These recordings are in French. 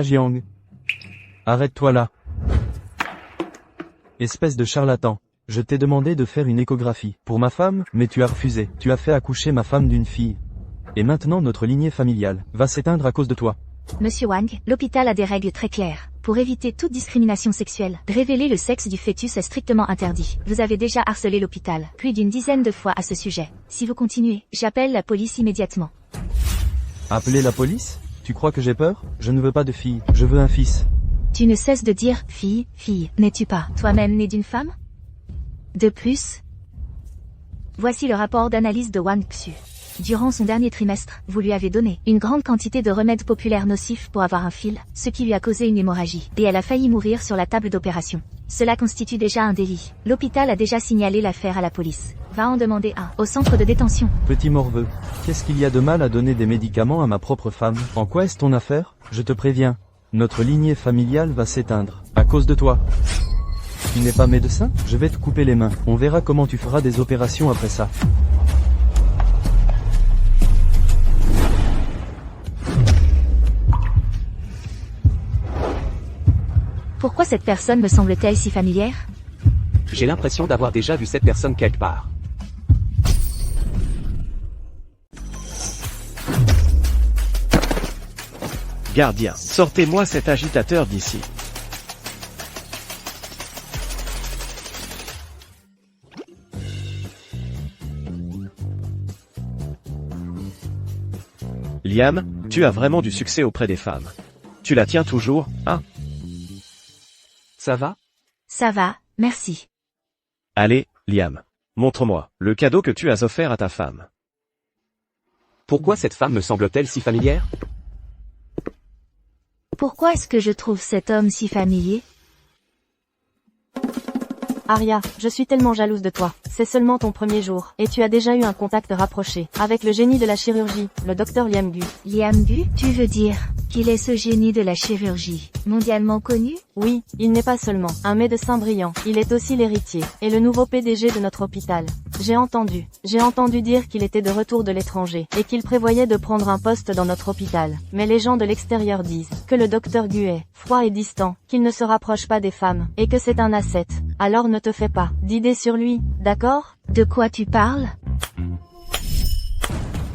Jiang. Arrête-toi là. Espèce de charlatan. Je t'ai demandé de faire une échographie pour ma femme, mais tu as refusé. Tu as fait accoucher ma femme d'une fille. Et maintenant notre lignée familiale va s'éteindre à cause de toi. Monsieur Wang, l'hôpital a des règles très claires. Pour éviter toute discrimination sexuelle, révéler le sexe du fœtus est strictement interdit. Vous avez déjà harcelé l'hôpital plus d'une dizaine de fois à ce sujet. Si vous continuez, j'appelle la police immédiatement. Appeler la police? Tu crois que j'ai peur? Je ne veux pas de fille, je veux un fils. Tu ne cesses de dire « fille, fille », n'es-tu pas toi-même né d'une femme? De plus, voici le rapport d'analyse de Wang Xu. Durant son dernier trimestre, vous lui avez donné une grande quantité de remèdes populaires nocifs pour avoir un fil, ce qui lui a causé une hémorragie, et elle a failli mourir sur la table d'opération. Cela constitue déjà un délit. L'hôpital a déjà signalé l'affaire à la police. Va en demander un au centre de détention. Petit morveux, qu'est-ce qu'il y a de mal à donner des médicaments à ma propre femme? En quoi est-ce ton affaire? Je te préviens, notre lignée familiale va s'éteindre, à cause de toi. Tu n'es pas médecin? Je vais te couper les mains. On verra comment tu feras des opérations après ça. Pourquoi cette personne me semble-t-elle si familière? J'ai l'impression d'avoir déjà vu cette personne quelque part. Gardien, sortez-moi cet agitateur d'ici. Liam, tu as vraiment du succès auprès des femmes. Tu la tiens toujours, hein? Ça va? Ça va, merci. Allez, Liam. Montre-moi le cadeau que tu as offert à ta femme. Pourquoi cette femme me semble-t-elle si familière? Pourquoi est-ce que je trouve cet homme si familier? Arya, je suis tellement jalouse de toi. C'est seulement ton premier jour, et tu as déjà eu un contact rapproché avec le génie de la chirurgie, le docteur Liam Gu. Liam Gu, tu veux dire qu'il est ce génie de la chirurgie, mondialement connu? Oui, il n'est pas seulement un médecin brillant, il est aussi l'héritier, et le nouveau PDG de notre hôpital. J'ai entendu dire qu'il était de retour de l'étranger, et qu'il prévoyait de prendre un poste dans notre hôpital. Mais les gens de l'extérieur disent que le docteur Gu est froid et distant, qu'il ne se rapproche pas des femmes, et que c'est un asset. Alors ne te fais pas d'idées sur lui, d'accord? De quoi tu parles?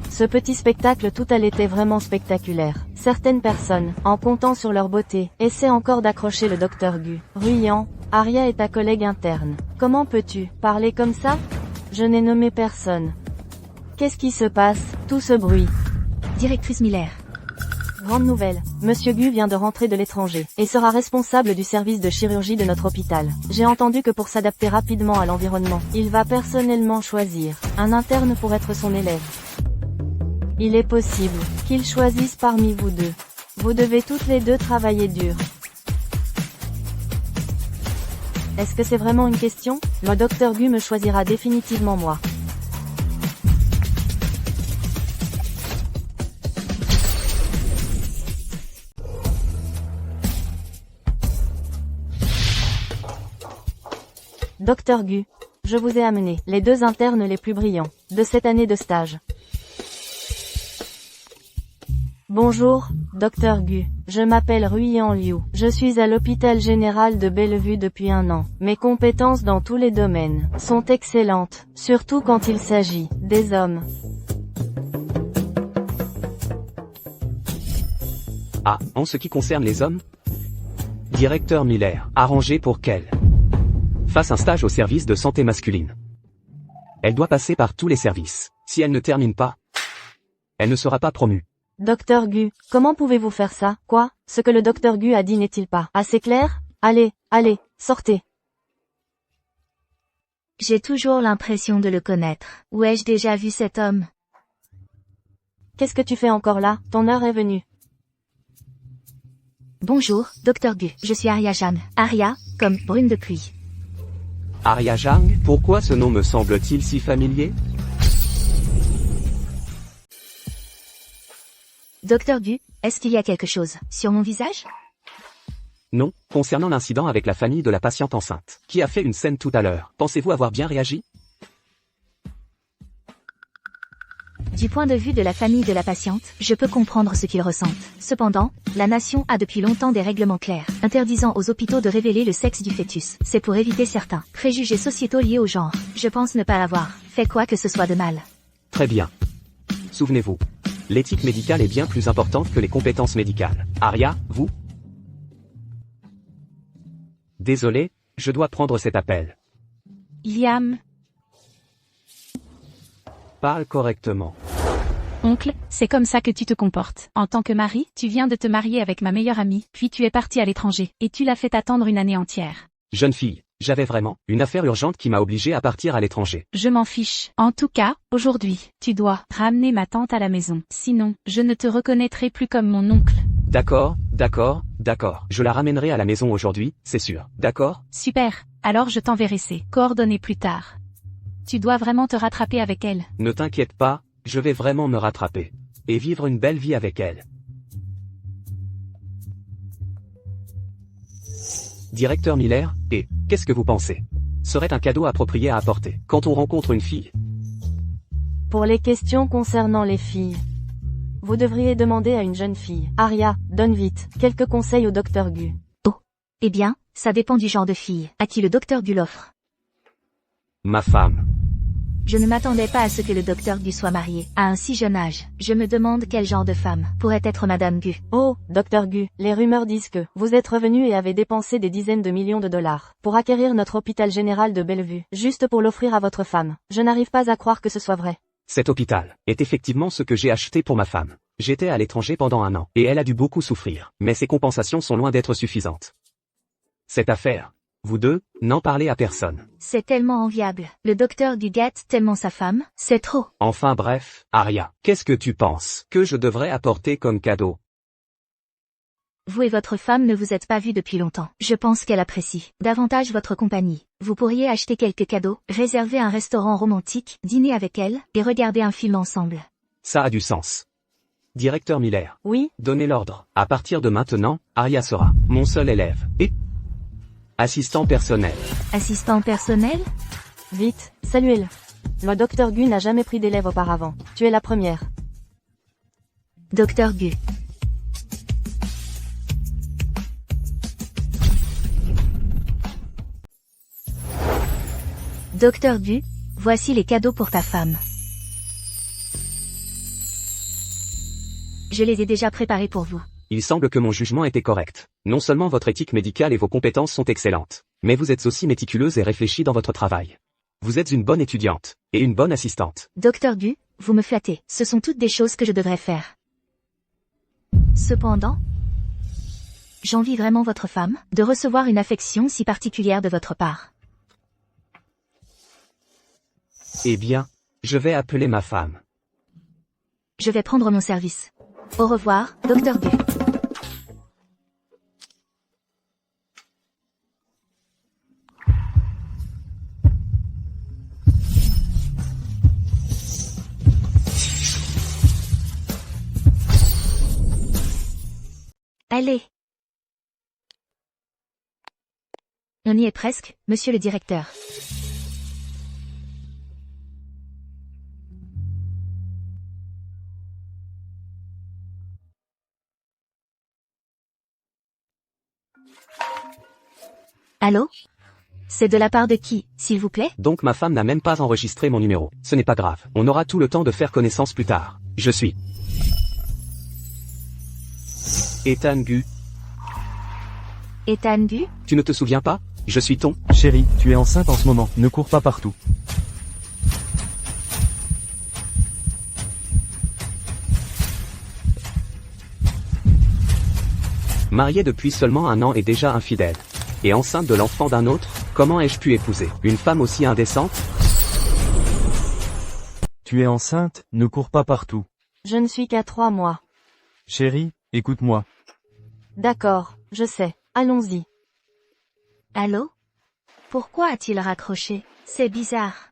Ce petit spectacle tout à l'était vraiment spectaculaire. Certaines personnes, en comptant sur leur beauté, essaient encore d'accrocher le docteur Gu. Ruyant, Arya est ta collègue interne. Comment peux-tu parler comme ça? Je n'ai nommé personne. Qu'est-ce qui se passe, tout ce bruit? Directrice Miller. Grande nouvelle, Monsieur Gu vient de rentrer de l'étranger, et sera responsable du service de chirurgie de notre hôpital. J'ai entendu que pour s'adapter rapidement à l'environnement, il va personnellement choisir un interne pour être son élève. Il est possible qu'il choisisse parmi vous deux. Vous devez toutes les deux travailler dur. Est-ce que c'est vraiment une question? Le docteur Gu me choisira définitivement moi. Docteur Gu, je vous ai amené les deux internes les plus brillants de cette année de stage. Bonjour, Docteur Gu. Je m'appelle Ruyan Liu. Je suis à l'hôpital général de Bellevue depuis 1 an. Mes compétences dans tous les domaines sont excellentes, surtout quand il s'agit des hommes. Ah, en ce qui concerne les hommes? Directeur Miller, arrangé pour qu'elle fasse un stage au service de santé masculine. Elle doit passer par tous les services. Si elle ne termine pas, elle ne sera pas promue. Docteur Gu, comment pouvez-vous faire ça? Quoi? Ce que le docteur Gu a dit n'est-il pas assez clair? Allez, sortez. J'ai toujours l'impression de le connaître. Où ai-je déjà vu cet homme? Qu'est-ce que tu fais encore là? Ton heure est venue. Bonjour, Docteur Gu. Je suis Arya Zhang. Arya, comme brune de pluie. Arya Zhang, pourquoi ce nom me semble-t-il si familier? Docteur Gu, est-ce qu'il y a quelque chose sur mon visage? Non, concernant l'incident avec la famille de la patiente enceinte, qui a fait une scène tout à l'heure, pensez-vous avoir bien réagi? Du point de vue de la famille de la patiente, je peux comprendre ce qu'ils ressentent. Cependant, la nation a depuis longtemps des règlements clairs, interdisant aux hôpitaux de révéler le sexe du fœtus. C'est pour éviter certains préjugés sociétaux liés au genre. Je pense ne pas avoir fait quoi que ce soit de mal. Très bien. Souvenez-vous, l'éthique médicale est bien plus importante que les compétences médicales. Aria, vous? Désolé, je dois prendre cet appel. Liam, Parle correctement. oncle, c'est comme ça que tu te comportes. En tant que mari, tu viens de te marier avec ma meilleure amie, puis tu es parti à l'étranger, et tu l'as fait attendre une année entière. Jeune fille, j'avais vraiment une affaire urgente qui m'a obligé à partir à l'étranger. Je m'en fiche. En tout cas, aujourd'hui, tu dois ramener ma tante à la maison. Sinon, je ne te reconnaîtrai plus comme mon oncle. D'accord, d'accord, d'accord. Je la ramènerai à la maison aujourd'hui, c'est sûr. D'accord? Super. Alors je t'enverrai ses coordonnées plus tard. Tu dois vraiment te rattraper avec elle. Ne t'inquiète pas, je vais vraiment me rattraper. Et vivre une belle vie avec elle. Directeur Miller, et qu'est-ce que vous pensez? Serait un cadeau approprié à apporter quand on rencontre une fille? Pour les questions concernant les filles, vous devriez demander à une jeune fille. Aria, donne vite quelques conseils au docteur Gu. Eh bien, ça dépend du genre de fille à qui le docteur Gu l'offre. Ma femme. Je ne m'attendais pas à ce que le docteur Gu soit marié à un si jeune âge. Je me demande quel genre de femme pourrait être Madame Gu. Oh, docteur Gu, les rumeurs disent que vous êtes revenu et avez dépensé des dizaines de millions de dollars pour acquérir notre hôpital général de Bellevue, juste pour l'offrir à votre femme. Je n'arrive pas à croire que ce soit vrai. Cet hôpital est effectivement ce que j'ai acheté pour ma femme. J'étais à l'étranger pendant 1 an, et elle a dû beaucoup souffrir, mais ses compensations sont loin d'être suffisantes. Cette affaire, vous deux, n'en parlez à personne. C'est tellement enviable. Le docteur Gu gâte tellement sa femme, c'est trop. Enfin bref, Aria, qu'est-ce que tu penses que je devrais apporter comme cadeau? Vous et votre femme ne vous êtes pas vus depuis longtemps. Je pense qu'elle apprécie davantage votre compagnie. Vous pourriez acheter quelques cadeaux, réserver un restaurant romantique, dîner avec elle, et regarder un film ensemble. Ça a du sens. Directeur Miller, Oui, donnez l'ordre. À partir de maintenant, Aria sera mon seul élève. Et assistant personnel. Assistant personnel? vite, saluez-le. Le docteur Gu n'a jamais pris d'élève auparavant. Tu es la première. Docteur Gu. Docteur Gu, voici les cadeaux pour ta femme. Je les ai déjà préparés pour vous. Il semble que mon jugement était correct. Non seulement votre éthique médicale et vos compétences sont excellentes, mais vous êtes aussi méticuleuse et réfléchie dans votre travail. Vous êtes une bonne étudiante, et une bonne assistante. Docteur Gu, vous me flattez. Ce sont toutes des choses que je devrais faire. Cependant, j'envie vraiment votre femme de recevoir une affection si particulière de votre part. Eh bien, je vais appeler ma femme. Je vais prendre mon service. Au revoir, Docteur Gu. Allez. On y est presque, monsieur le directeur. Allô? C'est de la part de qui, s'il vous plaît? Donc ma femme n'a même pas enregistré mon numéro. Ce n'est pas grave. On aura tout le temps de faire connaissance plus tard. Je suis Ethan Gu. Ethan Gu? Tu ne te souviens pas? Je suis ton... Chérie, tu es enceinte en ce moment, ne cours pas partout. Marié depuis seulement 1 an et déjà infidèle. Et enceinte de l'enfant d'un autre? Comment ai-je pu épouser une femme aussi indécente? Tu es enceinte, ne cours pas partout. Je ne suis qu'à 3 mois. Chérie, écoute-moi. D'accord, je sais. Allons-y. Allô? Pourquoi a-t-il raccroché? C'est bizarre.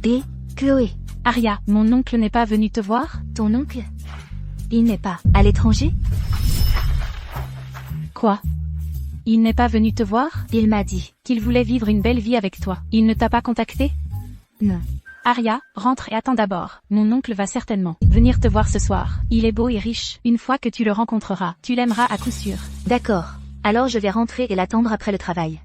Et, Chloé, Aria, mon oncle n'est pas venu te voir? ton oncle? Il n'est pas à l'étranger? Quoi? Il n'est pas venu te voir? Il m'a dit. Qu'il voulait vivre une belle vie avec toi. Il ne t'a pas contacté? Non. Aria, rentre et attends d'abord. Mon oncle va certainement venir te voir ce soir. Il est beau et riche. Une fois que tu le rencontreras, tu l'aimeras à coup sûr. D'accord. Alors je vais rentrer et l'attendre après le travail.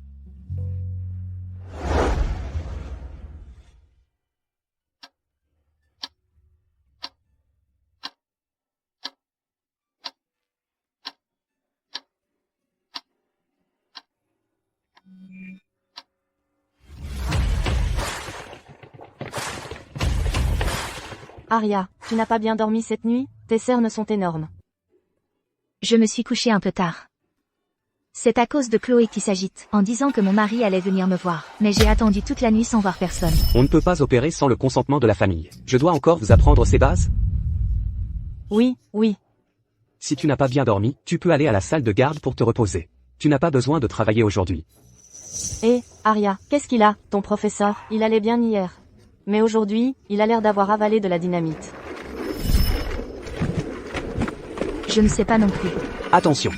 Aria, tu n'as pas bien dormi cette nuit? Tes cernes sont énormes. Je me suis couchée un peu tard. C'est à cause de Chloé qui s'agite, en disant que mon mari allait venir me voir. Mais j'ai attendu toute la nuit sans voir personne. On ne peut pas opérer sans le consentement de la famille. Je dois encore vous apprendre ces bases? Oui, oui. Si tu n'as pas bien dormi, tu peux aller à la salle de garde pour te reposer. Tu n'as pas besoin de travailler aujourd'hui. Aria, qu'est-ce qu'il a, ton professeur? Il allait bien hier. Mais aujourd'hui, il a l'air d'avoir avalé de la dynamite. Je ne sais pas non plus. Attention.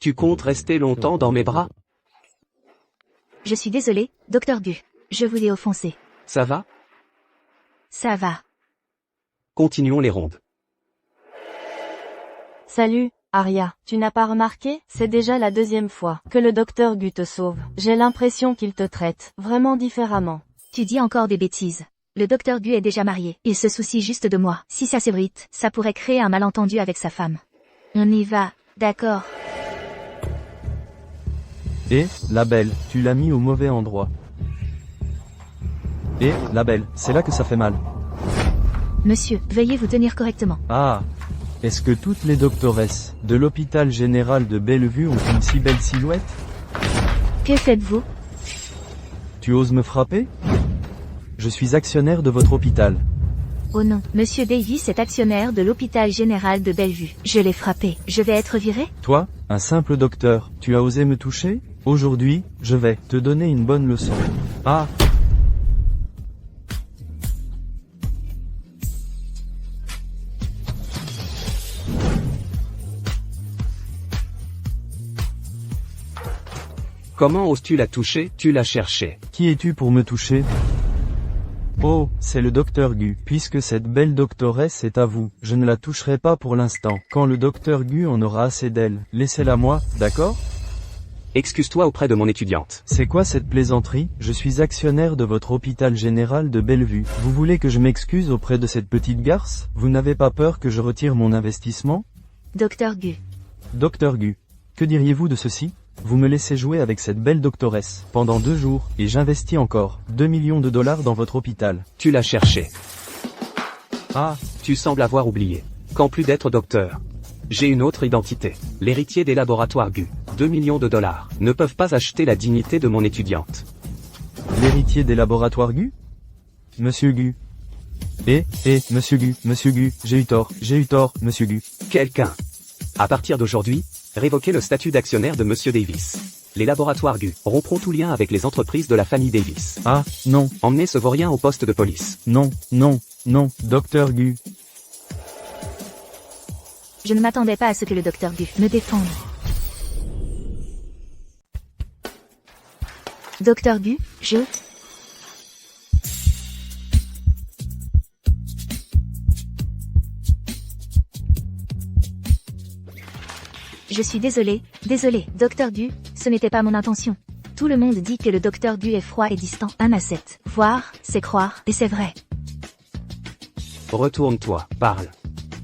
Tu comptes rester longtemps dans mes bras? Je suis désolée, Dr Gu. Je vous ai offensé. Ça va? Ça va. Continuons les rondes. Salut, Aria. Tu n'as pas remarqué? C'est déjà la deuxième fois que le docteur Gu te sauve. J'ai l'impression qu'il te traite vraiment différemment. Tu dis encore des bêtises. Le Dr Gu est déjà marié. Il se soucie juste de moi. Si ça s'ébruite, ça pourrait créer un malentendu avec sa femme. On y va, d'accord. Et, la belle, tu l'as mis au mauvais endroit. Et, la belle, c'est là que ça fait mal. Monsieur, veuillez vous tenir correctement. Ah. Est-ce que toutes les doctoresses de l'hôpital général de Bellevue ont une si belle silhouette? Que faites-vous? Tu oses me frapper? Je suis actionnaire de votre hôpital. Oh non, Monsieur Davis est actionnaire de l'hôpital général de Bellevue. Je l'ai frappé. Je vais être viré? Toi, un simple docteur, tu as osé me toucher? Aujourd'hui, je vais te donner une bonne leçon. Ah! Comment oses-tu la toucher? Tu l'as cherché. Qui es-tu pour me toucher? Oh, c'est le docteur Gu. Puisque cette belle doctoresse est à vous, je ne la toucherai pas pour l'instant. Quand le docteur Gu en aura assez d'elle, laissez-la moi, d'accord? Excuse-toi auprès de mon étudiante. C'est quoi cette plaisanterie? Je suis actionnaire de votre hôpital général de Bellevue. Vous voulez que je m'excuse auprès de cette petite garce? Vous n'avez pas peur que je retire mon investissement? Dr Gu. Docteur Gu, que diriez-vous de ceci? Vous me laissez jouer avec cette belle doctoresse pendant 2 jours, et j'investis encore 2 millions de dollars dans votre hôpital. Tu l'as cherché. Ah, Tu sembles avoir oublié. Qu'en plus d'être docteur, j'ai une autre identité. L'héritier des laboratoires Gu. 2 millions de dollars ne peuvent pas acheter la dignité de mon étudiante. l'héritier des laboratoires Gu? Monsieur Gu. Monsieur Gu, j'ai eu tort, Monsieur Gu. Quelqu'un. À partir d'aujourd'hui, révoquez le statut d'actionnaire de Monsieur Davis. Les laboratoires Gu rompront tout lien avec les entreprises de la famille Davis. Ah, non, Emmenez ce vaurien au poste de police. non, docteur Gu. Je ne m'attendais pas à ce que le Dr Gu me défende. Dr Gu, Je suis désolé, Dr Gu, ce n'était pas mon intention. Tout le monde dit que le Dr Gu est froid et distant. 1 à 7. Voir, c'est croire, et c'est vrai. Retourne-toi, parle.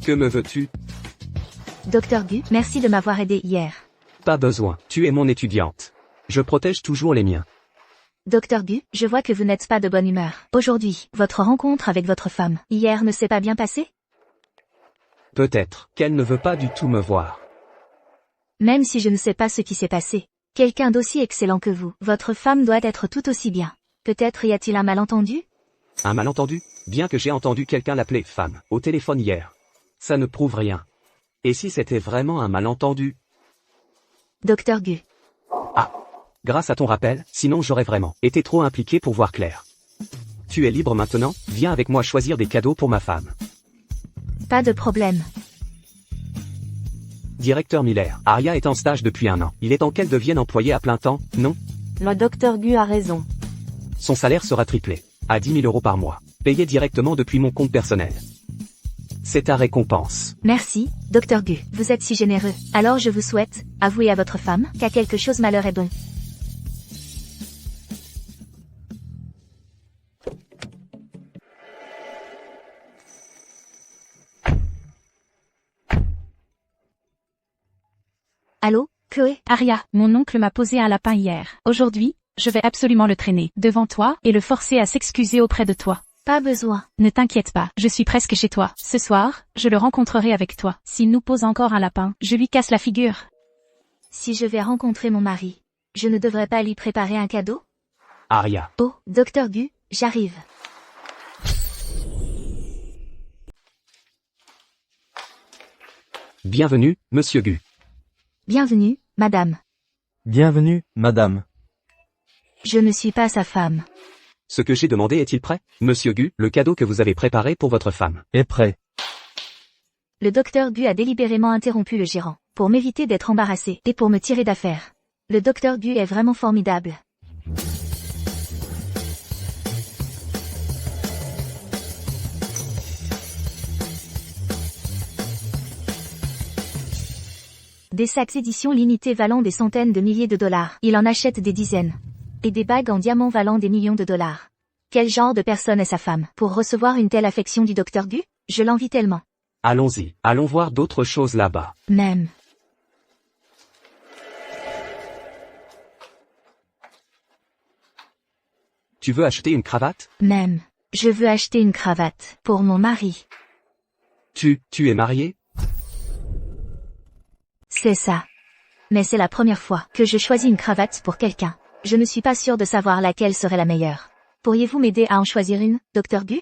Que me veux-tu? Dr Gu, merci de m'avoir aidé hier. Pas besoin, tu es mon étudiante. Je protège toujours les miens. Dr Gu, je vois que vous n'êtes pas de bonne humeur. Aujourd'hui, votre rencontre avec votre femme, hier ne s'est pas bien passée? Peut-être qu'elle ne veut pas du tout me voir. Même si je ne sais pas ce qui s'est passé. Quelqu'un d'aussi excellent que vous, votre femme doit être tout aussi bien. Peut-être y a-t-il un malentendu? Un malentendu? Bien que j'ai entendu quelqu'un l'appeler femme au téléphone hier. Ça ne prouve rien. Et si c'était vraiment un malentendu? Docteur Gu. Ah. Grâce à ton rappel, sinon j'aurais vraiment été trop impliqué pour voir clair. Tu es libre maintenant, viens avec moi choisir des cadeaux pour ma femme. Pas de problème. Directeur Miller, Aria est en stage depuis 1 an. Il est temps qu'elle devienne employée à plein temps, non? Le docteur Gu a raison. Son salaire sera triplé, à 10 000 € par mois, payé directement depuis mon compte personnel. C'est ta récompense. Merci, Docteur Gu. Vous êtes si généreux. Alors je vous souhaite, avouez à votre femme, qu'à quelque chose malheur est bon. Allô, Chloé? Aria, mon oncle m'a posé un lapin hier. Aujourd'hui, je vais absolument le traîner devant toi et le forcer à s'excuser auprès de toi. Pas besoin. Ne t'inquiète pas, je suis presque chez toi. Ce soir, je le rencontrerai avec toi. S'il nous pose encore un lapin, je lui casse la figure. Si je vais rencontrer mon mari, je ne devrais pas lui préparer un cadeau? Aria. Oh, Docteur Gu, j'arrive. Bienvenue, Monsieur Gu. Bienvenue, madame. Bienvenue, madame. Je ne suis pas sa femme. Ce que j'ai demandé est-il prêt? Monsieur Gu, le cadeau que vous avez préparé pour votre femme. Est prêt. Le docteur Gu a délibérément interrompu le gérant, pour m'éviter d'être embarrassé et pour me tirer d'affaire. Le docteur Gu est vraiment formidable. Des sacs éditions limitées valant des centaines de milliers de dollars. Il en achète des dizaines. Et des bagues en diamant valant des millions de dollars. Quel genre de personne est sa femme pour recevoir une telle affection du docteur Gu? Je l'envie tellement. Allons-y, allons voir d'autres choses là-bas. Même. Tu veux acheter une cravate? Même. Je veux acheter une cravate pour mon mari. Tu es marié? C'est ça. Mais c'est la première fois que je choisis une cravate pour quelqu'un. Je ne suis pas sûre de savoir laquelle serait la meilleure. Pourriez-vous m'aider à en choisir une, docteur Gu?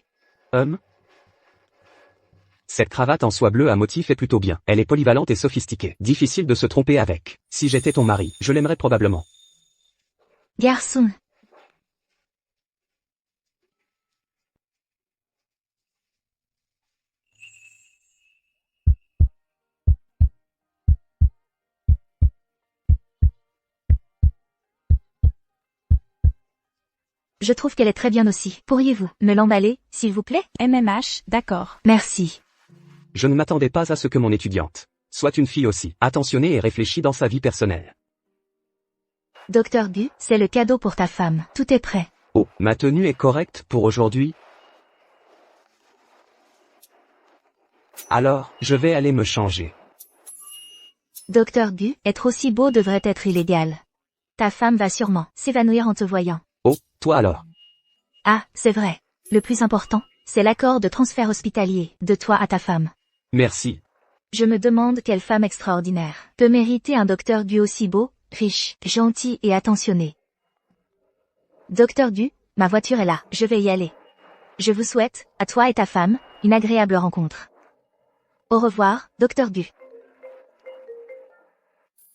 Cette cravate en soie bleue à motif est plutôt bien. Elle est polyvalente et sophistiquée. Difficile de se tromper avec. Si j'étais ton mari, je l'aimerais probablement. Garçon. Je trouve qu'elle est très bien aussi. Pourriez-vous me l'emballer, s'il vous plaît? MMH, d'accord. Merci. Je ne m'attendais pas à ce que mon étudiante soit une fille aussi attentionnée et réfléchie dans sa vie personnelle. Docteur Gu, c'est le cadeau pour ta femme. Tout est prêt. Oh, ma tenue est correcte pour aujourd'hui? Alors, je vais aller me changer. Docteur Gu, être aussi beau devrait être illégal. Ta femme va sûrement s'évanouir en te voyant. Oh, toi alors? Ah, c'est vrai. Le plus important, c'est l'accord de transfert hospitalier, de toi à ta femme. Merci. Je me demande quelle femme extraordinaire peut mériter un docteur Gu aussi beau, riche, gentil et attentionné. Docteur Gu, ma voiture est là, je vais y aller. Je vous souhaite, à toi et ta femme, une agréable rencontre. Au revoir, docteur Gu.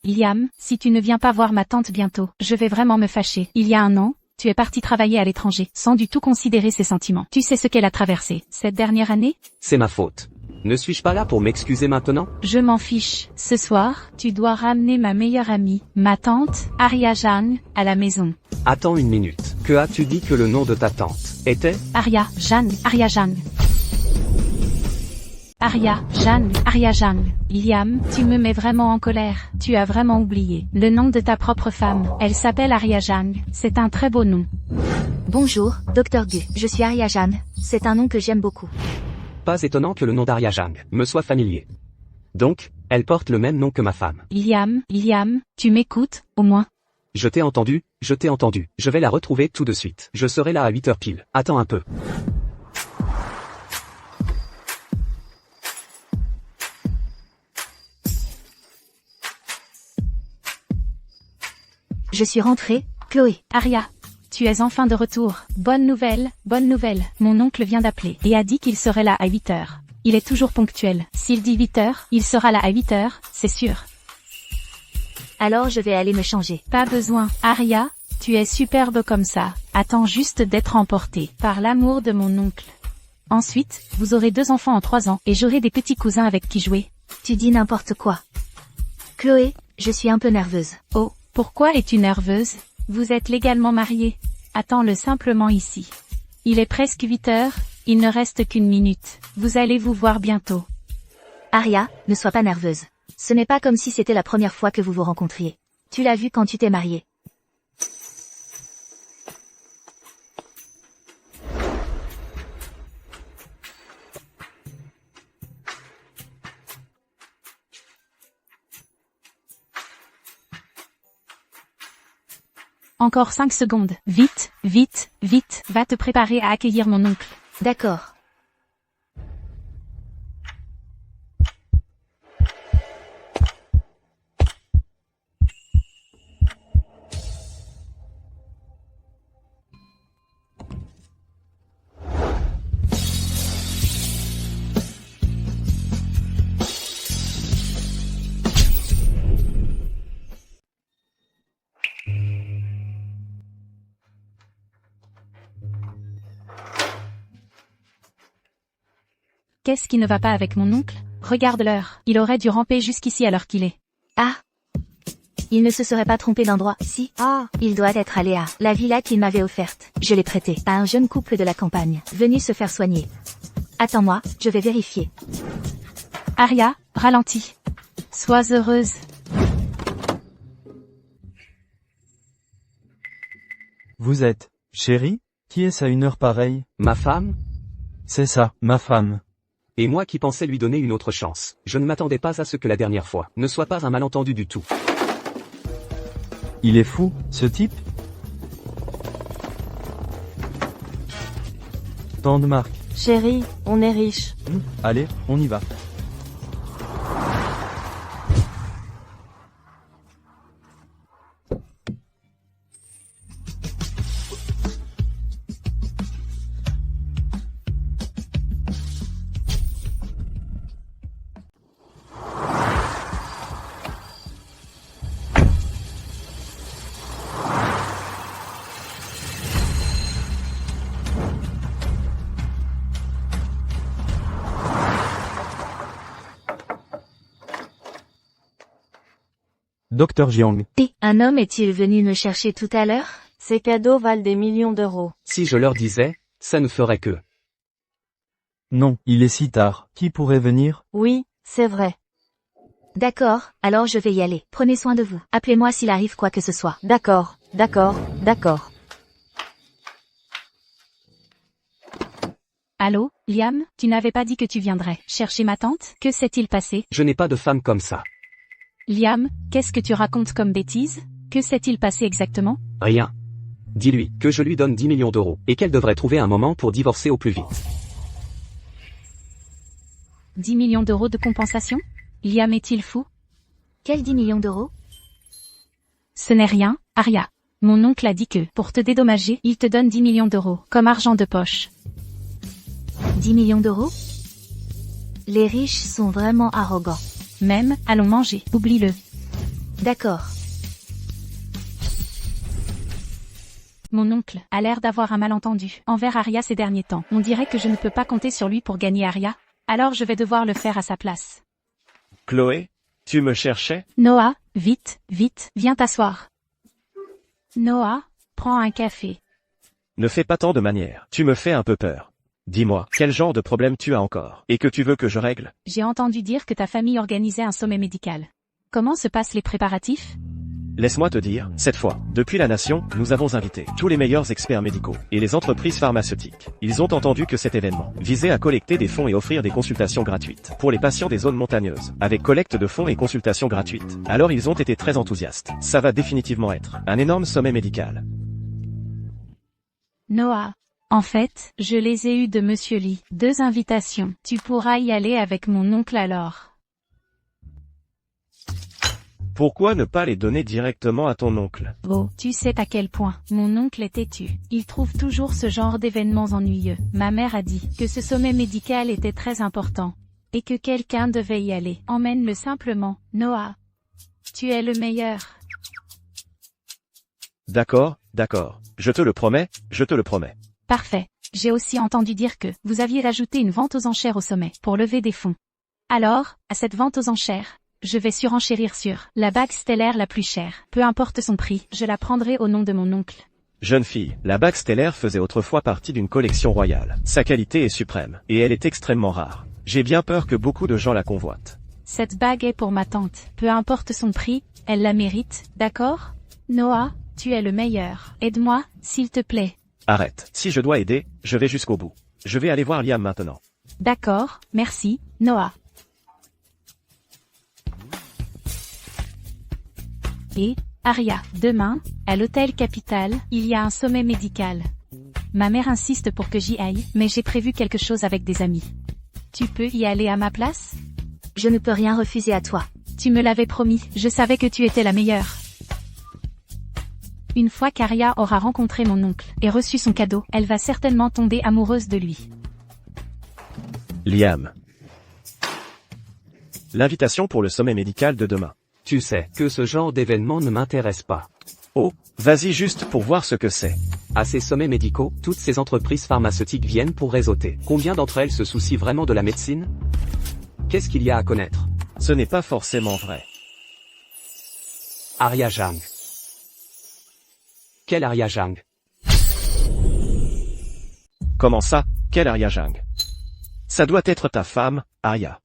Liam, si tu ne viens pas voir ma tante bientôt, je vais vraiment me fâcher. Il y a 1 an, tu es parti travailler à l'étranger, sans du tout considérer ses sentiments. Tu sais ce qu'elle a traversé, cette dernière année? C'est ma faute. Ne suis-je pas là pour m'excuser maintenant? Je m'en fiche. Ce soir, tu dois ramener ma meilleure amie, ma tante, Aria Jeanne, à la maison. Attends une minute. Que as-tu dit que le nom de ta tante était? Aria Jeanne, Aria Jeanne. Aria Jeanne, Aria Jeanne. Liam, tu me mets vraiment en colère. Tu as vraiment oublié le nom de ta propre femme. Elle s'appelle Aria Jeanne. C'est un très beau nom. Bonjour, docteur Gu. Je suis Aria Jeanne. C'est un nom que j'aime beaucoup. Pas étonnant que le nom d'Aria Jeanne me soit familier. Donc, elle porte le même nom que ma femme. Liam, tu m'écoutes, au moins? Je t'ai entendu, je t'ai entendu. Je vais la retrouver tout de suite. Je serai là à 8h pile. Attends un peu. Je suis rentrée, Chloé. Aria, tu tu es enfin de retour. Bonne nouvelle, bonne nouvelle. Mon oncle vient d'appeler et a dit qu'il serait là à 8 heures. Il est toujours ponctuel. S'il dit 8 heures, il sera là à 8 heures, c'est sûr. Alors je vais aller me changer. Pas besoin. Aria, tu es superbe comme ça. Attends juste d'être emportée par l'amour de mon oncle. Ensuite, vous aurez 2 enfants en 3 ans et j'aurai des petits cousins avec qui jouer. Tu dis n'importe quoi. Chloé, je suis un peu nerveuse. Oh, pourquoi es-tu nerveuse? Vous êtes légalement mariés. Attends-le simplement ici. Il est presque 8 heures, il ne reste qu'une minute. Vous allez vous voir bientôt. Aria, ne sois pas nerveuse. Ce n'est pas comme si c'était la première fois que vous vous rencontriez. Tu l'as vu quand tu t'es mariée. Encore 5 secondes. Vite, vite, vite, va te préparer à accueillir mon oncle. D'accord. Qu'est-ce qui ne va pas avec mon oncle? Regarde l'heure. Il aurait dû ramper jusqu'ici à l'heure qu'il est. Ah. Il ne se serait pas trompé d'endroit, si. Ah. Il doit être allé à la villa qu'il m'avait offerte. Je l'ai prêtée à un jeune couple de la campagne, venu se faire soigner. Attends-moi, je vais vérifier. Aria, ralentis. Sois heureuse. Vous êtes, chérie? Qui est-ce à une heure pareille? Ma femme? C'est ça, ma femme. Et moi qui pensais lui donner une autre chance. Je ne m'attendais pas à ce que la dernière fois ne soit pas un malentendu du tout. Il est fou, ce type? Tant de marques. Chérie, on est riche. Allez, on y va. Docteur Jiang. Un homme est-il venu me chercher tout à l'heure? Ces cadeaux valent des millions d'euros. Si je leur disais, ça ne ferait que. Non, il est si tard. Qui pourrait venir? Oui, c'est vrai. D'accord, alors je vais y aller. Prenez soin de vous. Appelez-moi s'il arrive quoi que ce soit. D'accord, d'accord, d'accord. Allô, Liam, tu n'avais pas dit que tu viendrais chercher ma tante? Que s'est-il passé? Je n'ai pas de femme comme ça. Liam, qu'est-ce que tu racontes comme bêtise? Que s'est-il passé exactement? Rien. Dis-lui que je lui donne 10 millions d'euros et qu'elle devrait trouver un moment pour divorcer au plus vite. 10 millions d'euros de compensation? Liam est-il fou? Quels 10 millions d'euros? Ce n'est rien, Aria. Mon oncle a dit que, pour te dédommager, il te donne 10 millions d'euros, comme argent de poche. 10 millions d'euros? Les riches sont vraiment arrogants. Même, allons manger, oublie-le. D'accord. Mon oncle a l'air d'avoir un malentendu envers Aria ces derniers temps. On dirait que je ne peux pas compter sur lui pour gagner Aria, alors je vais devoir le faire à sa place. Chloé, tu me cherchais? Noah, vite, vite, viens t'asseoir. Noah, prends un café. Ne fais pas tant de manières. Tu me fais un peu peur. Dis-moi, quel genre de problème tu as encore, et que tu veux que je règle? J'ai entendu dire que ta famille organisait un sommet médical. Comment se passent les préparatifs? Laisse-moi te dire, cette fois, depuis la Nation, nous avons invité tous les meilleurs experts médicaux et les entreprises pharmaceutiques. Ils ont entendu que cet événement visait à collecter des fonds et offrir des consultations gratuites pour les patients des zones montagneuses, avec collecte de fonds et consultations gratuites. Alors ils ont été très enthousiastes. Ça va définitivement être un énorme sommet médical. Noah. En fait, je les ai eus de Monsieur Lee. 2 invitations. Tu pourras y aller avec mon oncle alors. Pourquoi ne pas les donner directement à ton oncle? Oh, tu sais à quel point mon oncle est têtu. Il trouve toujours ce genre d'événements ennuyeux. Ma mère a dit que ce sommet médical était très important. Et que quelqu'un devait y aller. Emmène-le simplement, Noah. Tu es le meilleur. D'accord, d'accord. Je te le promets, je te le promets. Parfait. J'ai aussi entendu dire que vous aviez ajouté une vente aux enchères au sommet pour lever des fonds. Alors, à cette vente aux enchères, je vais surenchérir sur la bague stellaire la plus chère. Peu importe son prix, je la prendrai au nom de mon oncle. Jeune fille, la bague stellaire faisait autrefois partie d'une collection royale. Sa qualité est suprême, et elle est extrêmement rare. J'ai bien peur que beaucoup de gens la convoitent. Cette bague est pour ma tante. Peu importe son prix, elle la mérite, d'accord? Noah, tu es le meilleur. Aide-moi, s'il te plaît. Arrête. Si je dois aider, je vais jusqu'au bout. Je vais aller voir Liam maintenant. D'accord, merci, Noah. Et, Arya, demain, à l'hôtel Capital, il y a un sommet médical. Ma mère insiste pour que j'y aille, mais j'ai prévu quelque chose avec des amis. Tu peux y aller à ma place? Je ne peux rien refuser à toi. Tu me l'avais promis, je savais que tu étais la meilleure. Une fois qu'Arya aura rencontré mon oncle et reçu son cadeau, elle va certainement tomber amoureuse de lui. Liam. L'invitation pour le sommet médical de demain. Tu sais que ce genre d'événement ne m'intéresse pas. Oh, vas-y juste pour voir ce que c'est. À ces sommets médicaux, toutes ces entreprises pharmaceutiques viennent pour réseauter. Combien d'entre elles se soucient vraiment de la médecine? Qu'est-ce qu'il y a à connaître? Ce n'est pas forcément vrai. Arya Jang. Quelle Arya Jang? Comment ça, quelle Arya Jang? Ça doit être ta femme, Arya.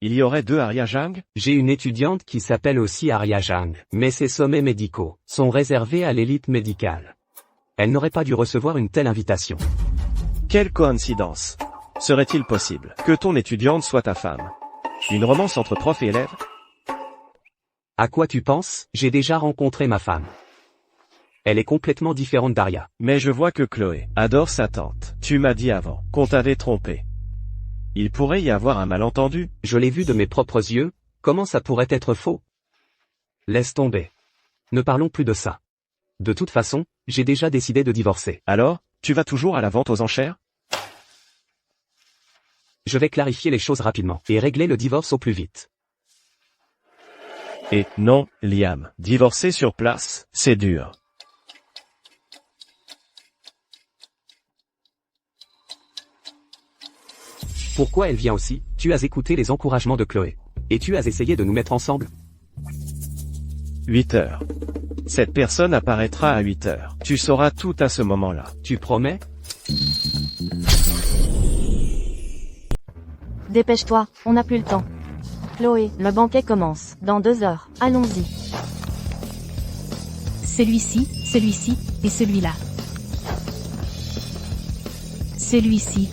Il y aurait deux Arya Jang? J'ai une étudiante qui s'appelle aussi Arya Jang, mais ces sommets médicaux sont réservés à l'élite médicale. Elle n'aurait pas dû recevoir une telle invitation. Quelle coïncidence. Serait-il possible que ton étudiante soit ta femme? Une romance entre prof et élève? À quoi tu penses? J'ai déjà rencontré ma femme. Elle est complètement différente d'Arya. Mais je vois que Chloé adore sa tante. Tu m'as dit avant qu'on t'avait trompé. Il pourrait y avoir un malentendu. Je l'ai vu de mes propres yeux, comment ça pourrait être faux? Laisse tomber. Ne parlons plus de ça. De toute façon, j'ai déjà décidé de divorcer. Alors, tu vas toujours à la vente aux enchères? Je vais clarifier les choses rapidement et régler le divorce au plus vite. Et non, Liam, divorcer sur place, c'est dur. Pourquoi elle vient aussi? Tu as écouté les encouragements de Chloé. Et tu as essayé de nous mettre ensemble? 8 heures. Cette personne apparaîtra à 8 heures. Tu sauras tout à ce moment-là. Tu promets? Dépêche-toi, on n'a plus le temps. Chloé, le banquet commence. Dans 2 heures. Allons-y. Celui-ci et celui-là. Celui-ci.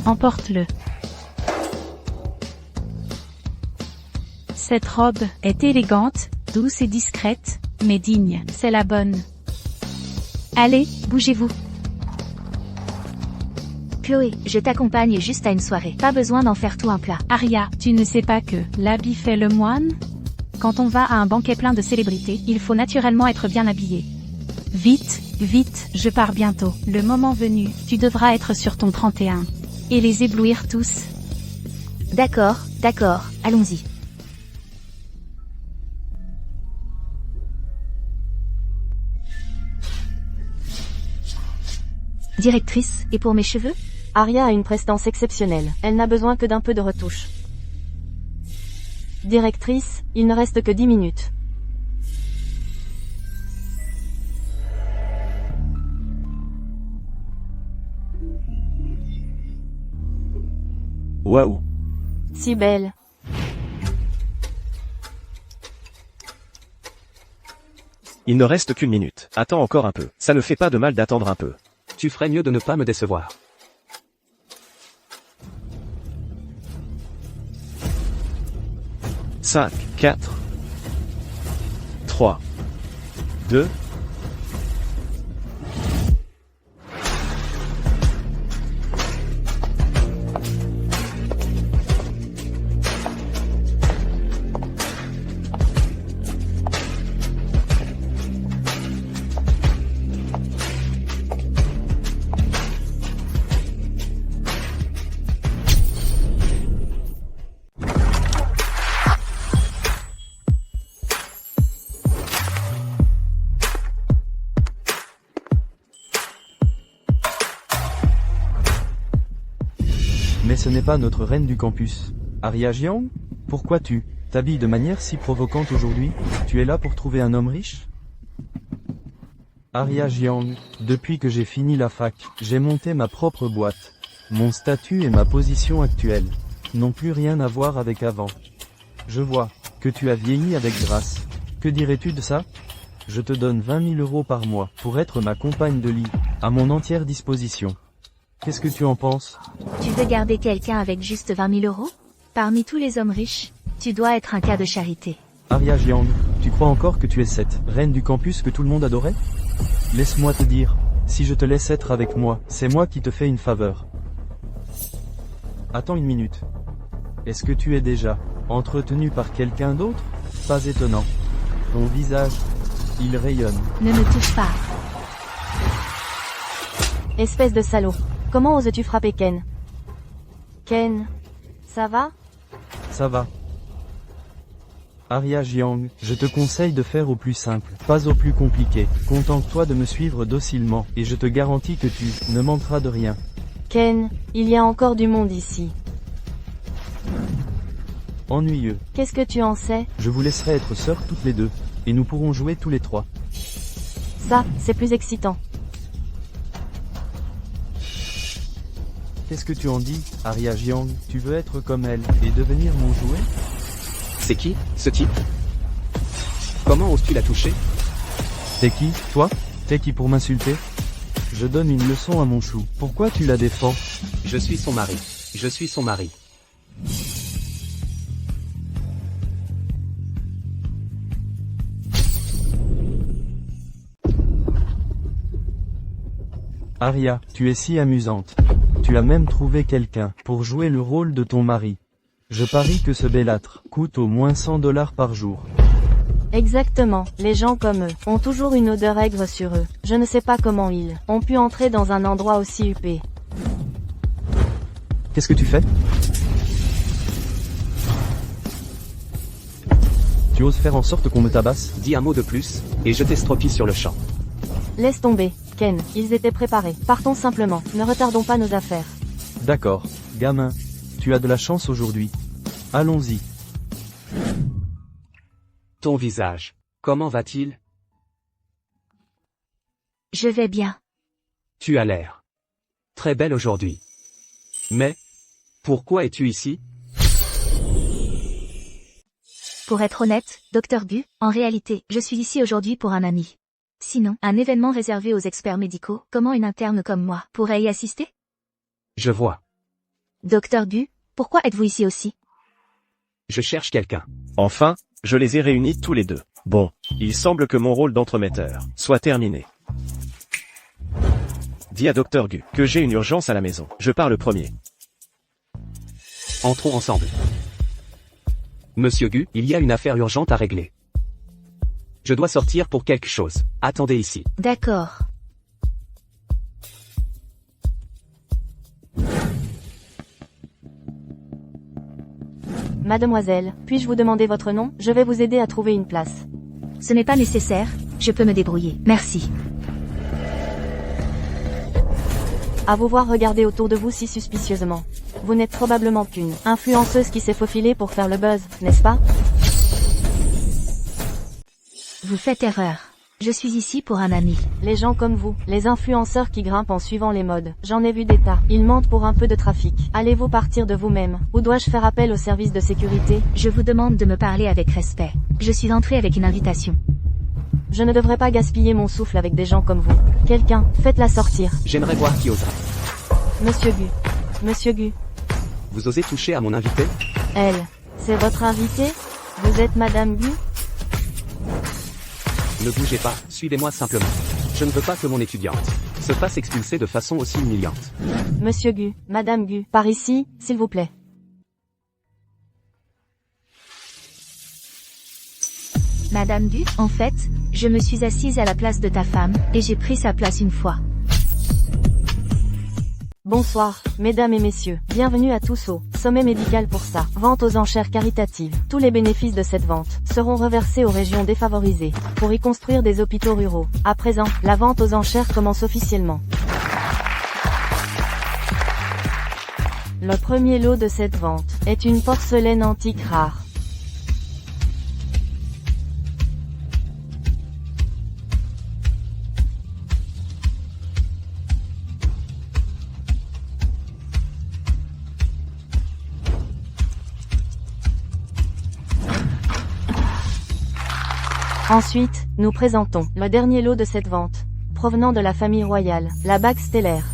Emporte-le. Cette robe est élégante, douce et discrète, mais digne. C'est la bonne. Allez, bougez-vous. Chloé, je t'accompagne juste à une soirée. Pas besoin d'en faire tout un plat. Arya, tu ne sais pas que l'habit fait le moine? Quand on va à un banquet plein de célébrités, il faut naturellement être bien habillé. Vite, vite, je pars bientôt. Le moment venu, tu devras être sur ton 31. Et les éblouir tous. D'accord, allons-y. Directrice, et pour mes cheveux? Arya a une prestance exceptionnelle. Elle n'a besoin que d'un peu de retouche. Directrice, il ne reste que 10 minutes. Waouh. Si belle. Il ne reste qu'une minute. Attends encore un peu. Ça ne fait pas de mal d'attendre un peu. Tu ferais mieux de ne pas me décevoir. « 5, 4, 3, 2, ce n'est pas notre reine du campus. Arya Jiang? Pourquoi tu t'habilles de manière si provocante aujourd'hui? Tu es là pour trouver un homme riche? Arya Jiang, depuis que j'ai fini la fac, j'ai monté ma propre boîte. Mon statut et ma position actuelle n'ont plus rien à voir avec avant. Je vois que tu as vieilli avec grâce. Que dirais-tu de ça? Je te donne 20 000 € par mois pour être ma compagne de lit, à mon entière disposition. Qu'est-ce que tu en penses? Tu veux garder quelqu'un avec juste 20 000 €? Parmi tous les hommes riches, tu dois être un cas de charité. Arya Jiang, tu crois encore que tu es cette reine du campus que tout le monde adorait? Laisse-moi te dire, si je te laisse être avec moi, c'est moi qui te fais une faveur. Attends une minute. Est-ce que tu es déjà entretenu par quelqu'un d'autre? Pas étonnant. Ton visage, il rayonne. Ne me touche pas. Espèce de salaud. Comment oses-tu frapper Ken? Ken, ça va? Ça va. Arya Jiang, je te conseille de faire au plus simple, pas au plus compliqué. Contente-toi de me suivre docilement, et je te garantis que tu ne manqueras de rien. Ken, il y a encore du monde ici. Ennuyeux. Qu'est-ce que tu en sais? Je vous laisserai être sœurs toutes les deux, et nous pourrons jouer tous les trois. Ça, c'est plus excitant. Qu'est-ce que tu en dis, Arya Jiang? Tu veux être comme elle, et devenir mon jouet? C'est qui, ce type? Comment oses-tu la toucher? T'es qui, toi? T'es qui pour m'insulter? Je donne une leçon à mon chou. Pourquoi tu la défends? Je suis son mari. Je suis son mari. Arya, tu es si amusante. Tu as même trouvé quelqu'un pour jouer le rôle de ton mari. Je parie que ce bellâtre coûte au moins 100 $ par jour. Exactement, les gens comme eux ont toujours une odeur aigre sur eux. Je ne sais pas comment ils ont pu entrer dans un endroit aussi huppé. Qu'est-ce que tu fais? Tu oses faire en sorte qu'on me tabasse? Dis un mot de plus, et je t'estropie sur le champ. Laisse tomber, Ken, ils étaient préparés. Partons simplement, ne retardons pas nos affaires. D'accord, gamin. Tu as de la chance aujourd'hui. Allons-y. Ton visage. Comment va-t-il? Je vais bien. Tu as l'air très belle aujourd'hui. Mais, pourquoi es-tu ici? Pour être honnête, Dr Gu, en réalité, je suis ici aujourd'hui pour un ami. Sinon, un événement réservé aux experts médicaux, comment une interne comme moi pourrait y assister? Je vois. Dr Gu, pourquoi êtes-vous ici aussi? Je cherche quelqu'un. Enfin, je les ai réunis tous les deux. Bon, il semble que mon rôle d'entremetteur soit terminé. Dis à Dr Gu que j'ai une urgence à la maison. Je pars le premier. Entrons ensemble. Monsieur Gu, il y a une affaire urgente à régler. Je dois sortir pour quelque chose. Attendez ici. D'accord. Mademoiselle, puis-je vous demander votre nom? Je vais vous aider à trouver une place. Ce n'est pas nécessaire, je peux me débrouiller. Merci. À vous voir regarder autour de vous si suspicieusement. Vous n'êtes probablement qu'une influenceuse qui s'est faufilée pour faire le buzz, n'est-ce pas? Vous faites erreur. Je suis ici pour un ami. Les gens comme vous, les influenceurs qui grimpent en suivant les modes, j'en ai vu des tas. Ils mentent pour un peu de trafic. Allez-vous partir de vous-même? Ou dois-je faire appel au service de sécurité? Je vous demande de me parler avec respect. Je suis entrée avec une invitation. Je ne devrais pas gaspiller mon souffle avec des gens comme vous. Quelqu'un, faites-la sortir. J'aimerais voir qui osera. Monsieur Gu. Monsieur Gu. Vous osez toucher à mon invité? Elle. C'est votre invité? Vous êtes Madame Gu? Ne bougez pas, suivez-moi simplement. Je ne veux pas que mon étudiante se fasse expulser de façon aussi humiliante. Monsieur Gu, Madame Gu, par ici, s'il vous plaît. Madame Gu, en fait, je me suis assise à la place de ta femme, et j'ai pris sa place une fois. Bonsoir, mesdames et messieurs. Bienvenue à tous au sommet médical pour ça. Vente aux enchères caritatives. Tous les bénéfices de cette vente seront reversés aux régions défavorisées pour y construire des hôpitaux ruraux. À présent, la vente aux enchères commence officiellement. Le premier lot de cette vente est une porcelaine antique rare. Ensuite, nous présentons le dernier lot de cette vente, provenant de la famille royale, la bague stellaire.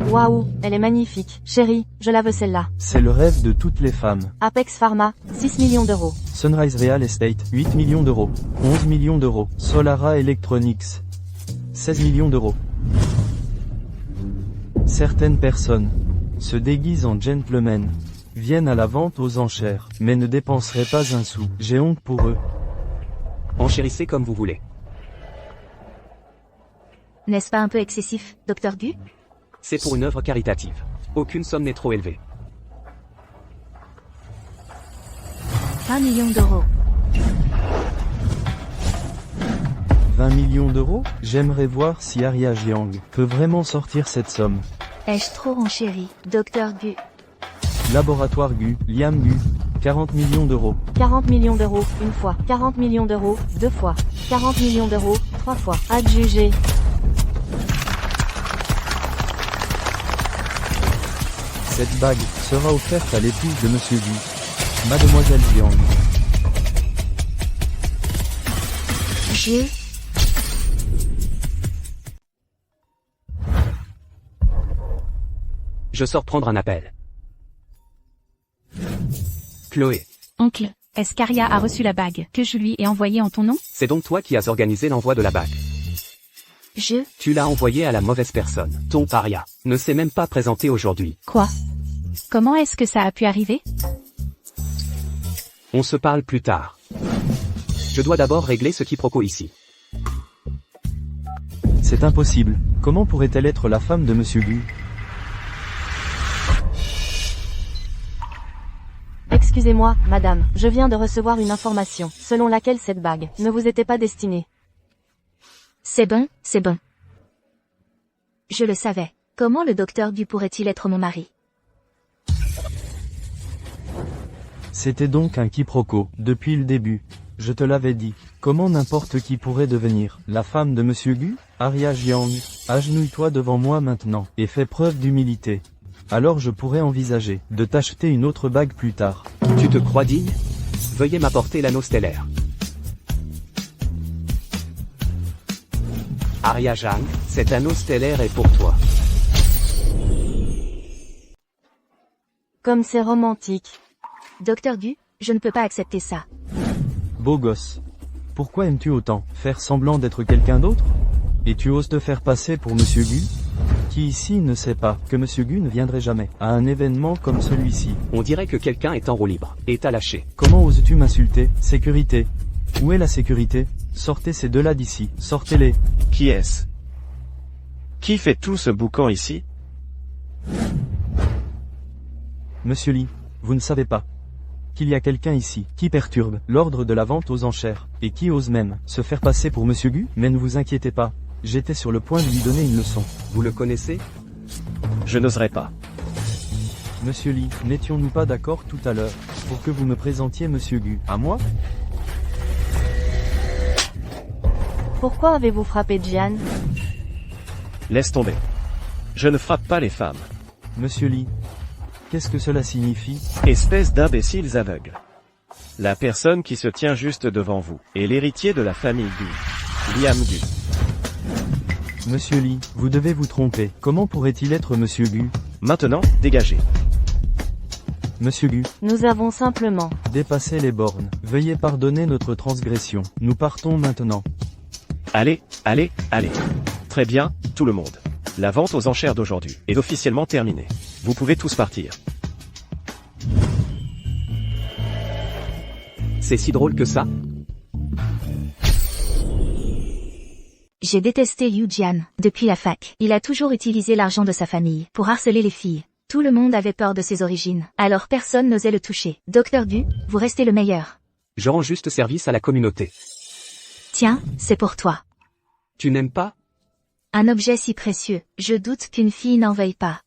Waouh, elle est magnifique. Chérie, je la veux celle-là. C'est le rêve de toutes les femmes. Apex Pharma, 6 millions d'euros. Sunrise Real Estate, 8 millions d'euros. 11 millions d'euros. Solara Electronics, 16 millions d'euros. Certaines personnes se déguisent en gentlemen, viennent à la vente aux enchères, mais ne dépenseraient pas un sou. J'ai honte pour eux. Enchérissez comme vous voulez. N'est-ce pas un peu excessif, Dr. Gu? C'est pour une œuvre caritative. Aucune somme n'est trop élevée. 1 million d'euros. 20 millions d'euros? J'aimerais voir si Arya Jiang peut vraiment sortir cette somme. Ai-je trop renchéri, Dr. Gu? Laboratoire Gu, Liam Gu, 40 millions d'euros. 40 millions d'euros, une fois. 40 millions d'euros, deux fois. 40 millions d'euros, trois fois. Adjugé. Cette bague sera offerte à l'épouse de Monsieur Gu, Mademoiselle Jiang. Je sors prendre un appel. Chloé, Oncle, est-ce qu'Aria a reçu la bague que je lui ai envoyée en ton nom? c'est donc toi qui as organisé l'envoi de la bague. Tu l'as envoyée à la mauvaise personne. Ton Aria ne s'est même pas présenté aujourd'hui. Quoi? Comment est-ce que ça a pu arriver? On se parle plus tard. Je dois d'abord régler ce quiproquo ici. C'est impossible. Comment pourrait-elle être la femme de Monsieur Gu? Excusez-moi, madame, je viens de recevoir une information, selon laquelle cette bague ne vous était pas destinée. C'est bon, c'est bon. Je le savais. Comment le Dr. Gu pourrait-il être mon mari? C'était donc un quiproquo, depuis le début. Je te l'avais dit. Comment n'importe qui pourrait devenir la femme de Monsieur Gu? Arya Jiang, agenouille-toi devant moi maintenant, et fais preuve d'humilité. Alors je pourrais envisager de t'acheter une autre bague plus tard. Tu te crois digne? Veuillez m'apporter l'anneau stellaire. Arya Jiang, cet anneau stellaire est pour toi. Comme c'est romantique. Dr. Gu, je ne peux pas accepter ça. Beau gosse. Pourquoi aimes-tu autant faire semblant d'être quelqu'un d'autre? Et tu oses te faire passer pour Monsieur Gu? Qui ici ne sait pas que Monsieur Gu ne viendrait jamais à un événement comme celui-ci? On dirait que quelqu'un est en roue libre et t'a lâché. Comment oses-tu m'insulter? Sécurité. Où est la sécurité? Sortez ces deux-là d'ici, sortez-les. Qui est-ce? Qui fait tout ce boucan ici? Monsieur Lee, vous ne savez pas qu'il y a quelqu'un ici qui perturbe l'ordre de la vente aux enchères, et qui ose même se faire passer pour Monsieur Gu? Mais ne vous inquiétez pas, j'étais sur le point de lui donner une leçon. Vous le connaissez? Je n'oserais pas. Monsieur Lee, n'étions-nous pas d'accord tout à l'heure pour que vous me présentiez Monsieur Gu à moi? Pourquoi avez-vous frappé Jian? Laisse tomber. Je ne frappe pas les femmes. Monsieur Lee, qu'est-ce que cela signifie? Espèce d'imbéciles aveugles. La personne qui se tient juste devant vous est l'héritier de la famille Gu, Liam Gu. Monsieur Lee, vous devez vous tromper. Comment pourrait-il être Monsieur Gu? Maintenant, dégagez. Monsieur Gu, Nous avons simplement dépassez les bornes. Veuillez pardonner notre transgression. Nous partons maintenant. Allez, allez, allez. Très bien, tout le monde. La vente aux enchères d'aujourd'hui est officiellement terminée. Vous pouvez tous partir. C'est si drôle que ça? J'ai détesté Yu Jian depuis la fac. Il a toujours utilisé l'argent de sa famille pour harceler les filles. Tout le monde avait peur de ses origines, alors personne n'osait le toucher. Dr. Gu, vous restez le meilleur. Je rends juste service à la communauté. Tiens, c'est pour toi. Tu n'aimes pas? Un objet si précieux, je doute qu'une fille n'en veuille pas.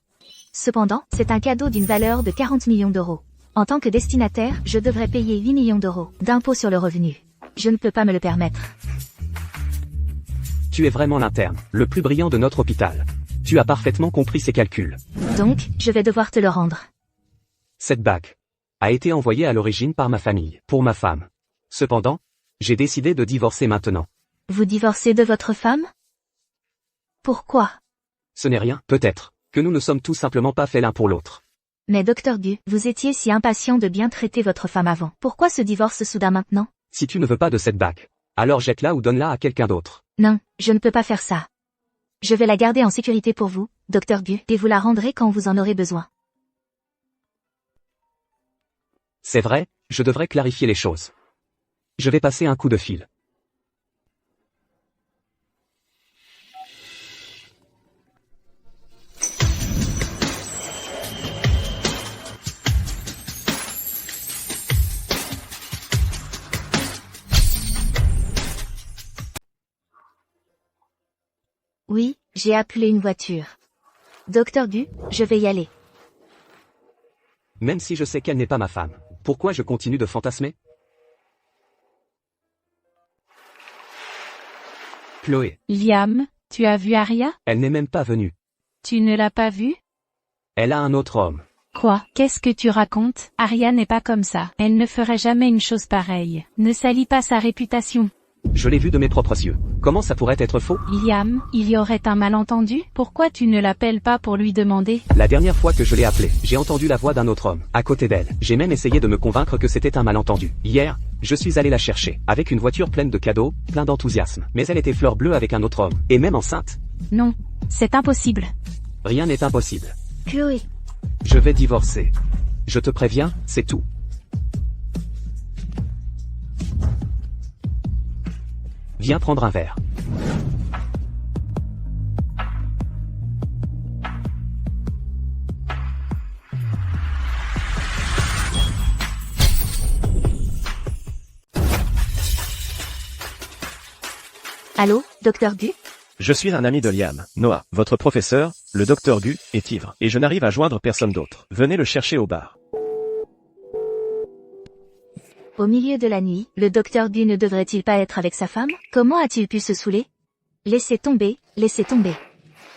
Cependant, c'est un cadeau d'une valeur de 40 millions d'euros. En tant que destinataire, je devrais payer 8 millions d'euros d'impôt sur le revenu. Je ne peux pas me le permettre. Tu es vraiment l'interne, le plus brillant de notre hôpital. Tu as parfaitement compris ces calculs. Donc, je vais devoir te le rendre. Cette bague a été envoyée à l'origine par ma famille, pour ma femme. Cependant, j'ai décidé de divorcer maintenant. Vous divorcez de votre femme? Pourquoi? Ce n'est rien, peut-être, que nous ne sommes tout simplement pas faits l'un pour l'autre. Mais docteur Gu, vous étiez si impatient de bien traiter votre femme avant. Pourquoi ce divorce soudain maintenant? Si tu ne veux pas de cette bague, alors jette-la ou donne-la à quelqu'un d'autre. Non, je ne peux pas faire ça. Je vais la garder en sécurité pour vous, docteur Gu, et vous la rendrez quand vous en aurez besoin. C'est vrai, je devrais clarifier les choses. Je vais passer un coup de fil. Oui, j'ai appelé une voiture. Docteur Gu, je vais y aller. Même si je sais qu'elle n'est pas ma femme, pourquoi je continue de fantasmer? Chloé, Liam, tu as vu Aria? elle n'est même pas venue. Tu ne l'as pas vue? Elle a un autre homme. Quoi? Qu'est-ce que tu racontes? Aria n'est pas comme ça. Elle ne ferait jamais une chose pareille. Ne salis pas sa réputation. Je l'ai vue de mes propres yeux. Comment ça pourrait être faux? Liam, il y aurait un malentendu? Pourquoi tu ne l'appelles pas pour lui demander? La dernière fois que je l'ai appelée, j'ai entendu la voix d'un autre homme, à côté d'elle. J'ai même essayé de me convaincre que c'était un malentendu. Hier, je suis allé la chercher, avec une voiture pleine de cadeaux, plein d'enthousiasme. Mais elle était fleur bleue avec un autre homme, et même enceinte. Non, c'est impossible. Rien n'est impossible. Chloé. Je vais divorcer. Je te préviens, c'est tout. Viens prendre un verre. Allô, docteur Gu? Je suis un ami de Liam. Noah, votre professeur, le docteur Gu, est ivre, et je n'arrive à joindre personne d'autre. Venez le chercher au bar. Au milieu de la nuit, le docteur Gu ne devrait-il pas être avec sa femme? Comment a-t-il pu se saouler? Laissez tomber, laissez tomber.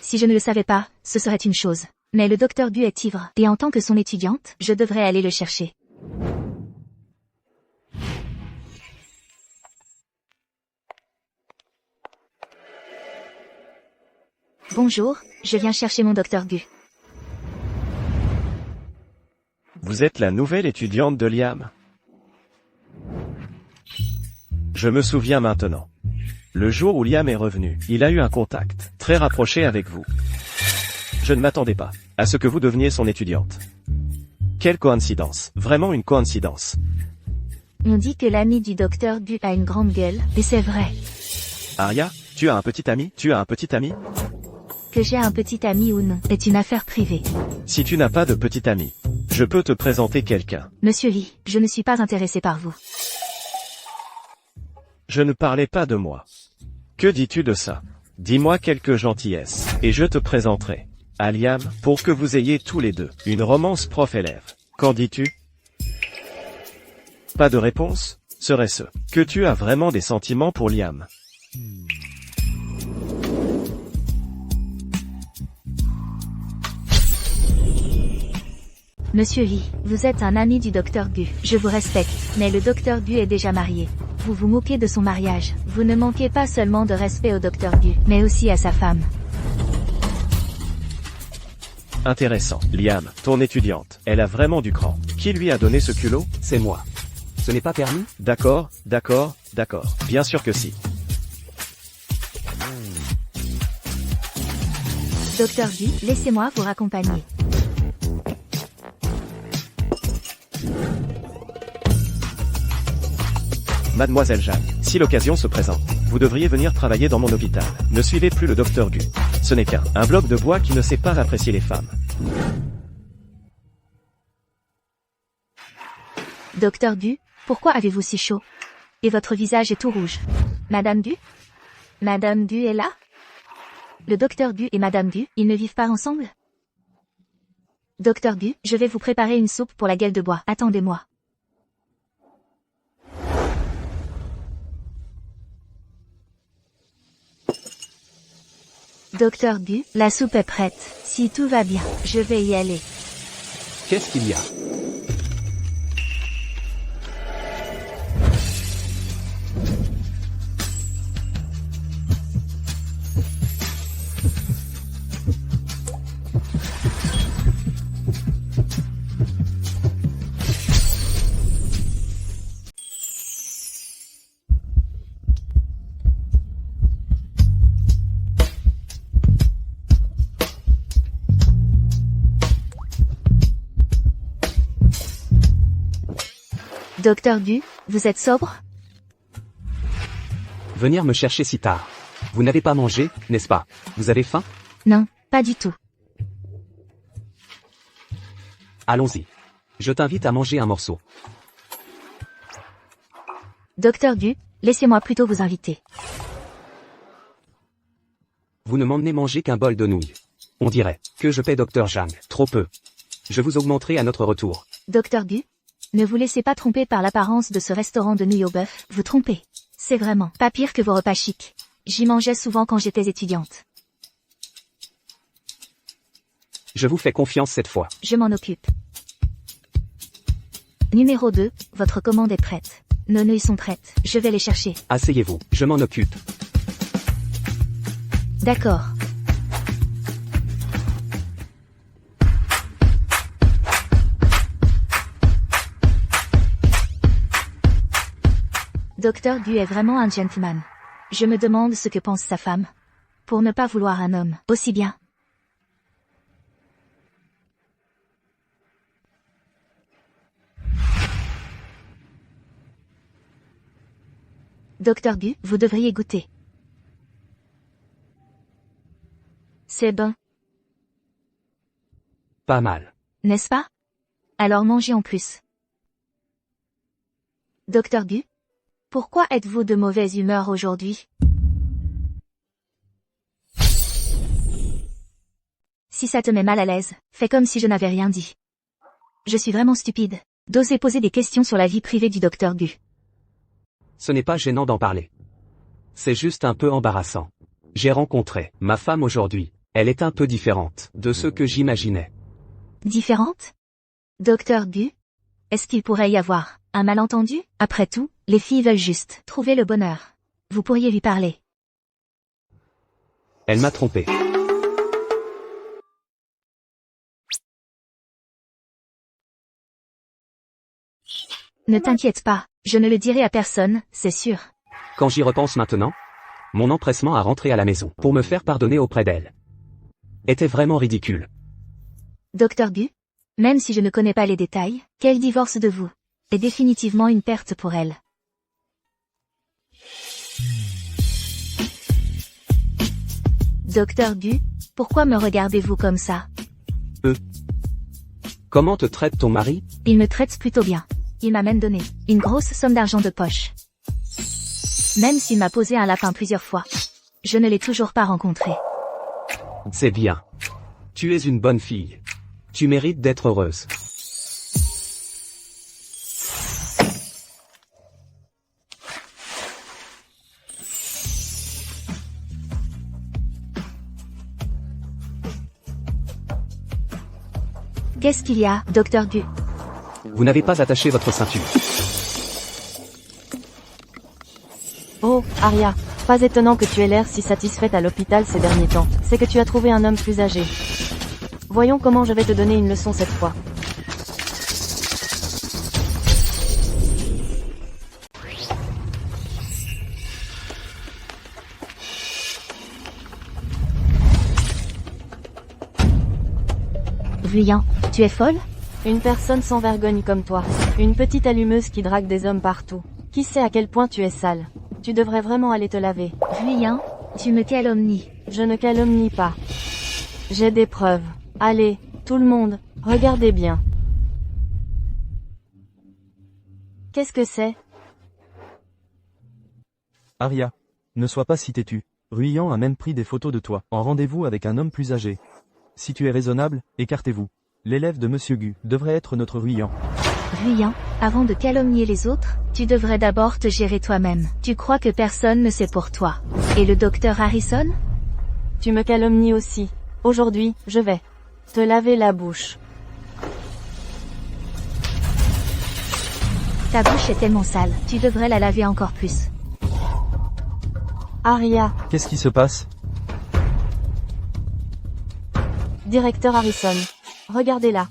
Si je ne le savais pas, ce serait une chose. Mais le docteur Gu est ivre, et en tant que son étudiante, je devrais aller le chercher. Bonjour, je viens chercher mon docteur Gu. Vous êtes la nouvelle étudiante de Liam? Je me souviens maintenant. Le jour où Liam est revenu, il a eu un contact très rapproché avec vous. Je ne m'attendais pas à ce que vous deveniez son étudiante. Quelle coïncidence, vraiment une coïncidence. On dit que l'ami du docteur Gu a une grande gueule, et c'est vrai. Aria, tu as un petit ami? Tu as un petit ami? Que j'ai un petit ami ou non, est une affaire privée. Si tu n'as pas de petit ami, je peux te présenter quelqu'un. Monsieur Lee, je ne suis pas intéressé par vous. Je ne parlais pas de moi. Que dis-tu de ça? Dis-moi quelques gentillesses, et je te présenterai à Liam, pour que vous ayez tous les deux une romance prof-élève. Qu'en dis-tu? Pas de réponse? Serait-ce que tu as vraiment des sentiments pour Liam? Monsieur Lee, vous êtes un ami du docteur Gu. Je vous respecte, mais le docteur Gu est déjà marié. Vous vous moquez de son mariage. Vous ne manquez pas seulement de respect au docteur Gu, mais aussi à sa femme. Intéressant. Liam, ton étudiante, elle a vraiment du cran. Qui lui a donné ce culot? C'est moi. Ce n'est pas permis? D'accord, d'accord, d'accord. Bien sûr que si. Docteur Gu, laissez-moi vous raccompagner. Mademoiselle Jeanne, si l'occasion se présente, vous devriez venir travailler dans mon hôpital. Ne suivez plus le docteur Gu. Ce n'est qu'un bloc de bois qui ne sait pas apprécier les femmes. Docteur Gu, pourquoi avez-vous si chaud? Et votre visage est tout rouge. Madame Gu? Madame Gu est là? Le docteur Gu et Madame Gu, ils ne vivent pas ensemble? Docteur Gu, je vais vous préparer une soupe pour la gueule de bois. Attendez-moi. Docteur Gu, la soupe est prête. Si tout va bien, je vais y aller. Qu'est-ce qu'il y a? Docteur Gu, vous êtes sobre? Venir me chercher si tard. Vous n'avez pas mangé, n'est-ce pas? Vous avez faim? Non, pas du tout. Allons-y. Je t'invite à manger un morceau. Docteur Gu, laissez-moi plutôt vous inviter. Vous ne m'emmenez manger qu'un bol de nouilles. On dirait que je paie Dr Zhang trop peu. Je vous augmenterai à notre retour. Docteur Gu, ne vous laissez pas tromper par l'apparence de ce restaurant de nouilles au bœuf, vous trompez. C'est vraiment pas pire que vos repas chics. J'y mangeais souvent quand j'étais étudiante. Je vous fais confiance cette fois. Je m'en occupe. Numéro 2, votre commande est prête. Nos nouilles sont prêtes, je vais les chercher. Asseyez-vous, je m'en occupe. D'accord. Docteur Gu est vraiment un gentleman. Je me demande ce que pense sa femme. Pour ne pas vouloir un homme aussi bien. Docteur Gu, vous devriez goûter. C'est bon, Pas mal. n'est-ce pas? Alors mangez en plus. Docteur Gu, pourquoi êtes-vous de mauvaise humeur aujourd'hui? Si ça te met mal à l'aise, fais comme si je n'avais rien dit. Je suis vraiment stupide d'oser poser des questions sur la vie privée du docteur Gu. Ce n'est pas gênant d'en parler. C'est juste un peu embarrassant. J'ai rencontré ma femme aujourd'hui. Elle est un peu différente de ce que j'imaginais. Différente? Docteur Gu, est-ce qu'il pourrait y avoir un malentendu? Après tout, les filles veulent juste trouver le bonheur. Vous pourriez lui parler. Elle m'a trompé. Ne t'inquiète pas, je ne le dirai à personne, c'est sûr. Quand j'y repense maintenant, mon empressement à rentrer à la maison pour me faire pardonner auprès d'elle était vraiment ridicule. Docteur Gu, même si je ne connais pas les détails, qu'elle divorce de vous est définitivement une perte pour elle. Docteur Gu, pourquoi me regardez-vous comme ça? Comment te traite ton mari? Il me traite plutôt bien. Il m'a même donné une grosse somme d'argent de poche. Même s'il m'a posé un lapin plusieurs fois. Je ne l'ai toujours pas rencontré. C'est bien. Tu es une bonne fille. Tu mérites d'être heureuse. Qu'est-ce qu'il y a, docteur Gu? Vous n'avez pas attaché votre ceinture. Oh, Aria, pas étonnant que tu aies l'air si satisfaite à l'hôpital ces derniers temps. C'est que tu as trouvé un homme plus âgé. Voyons comment je vais te donner une leçon cette fois. Vuillant, tu es folle? Une personne sans vergogne comme toi. Une petite allumeuse qui drague des hommes partout. Qui sait à quel point tu es sale. Tu devrais vraiment aller te laver. Vuillant, tu me calomnies. Je ne calomnie pas. J'ai des preuves. Allez, tout le monde, regardez bien. Qu'est-ce que c'est? Aria, ne sois pas si têtue. Ruyant a même pris des photos de toi, en rendez-vous avec un homme plus âgé. Si tu es raisonnable, écartez-vous. L'élève de Monsieur Gu devrait être notre Ruyant. Ruyant, avant de calomnier les autres, tu devrais d'abord te gérer toi-même. Tu crois que personne ne sait pour toi. Et le docteur Harrison? Tu me calomnies aussi. Aujourd'hui, je vais te laver la bouche. Ta bouche est tellement sale, tu devrais la laver encore plus. Aria, Qu'est-ce qui se passe? directeur Harrison. Regardez-la.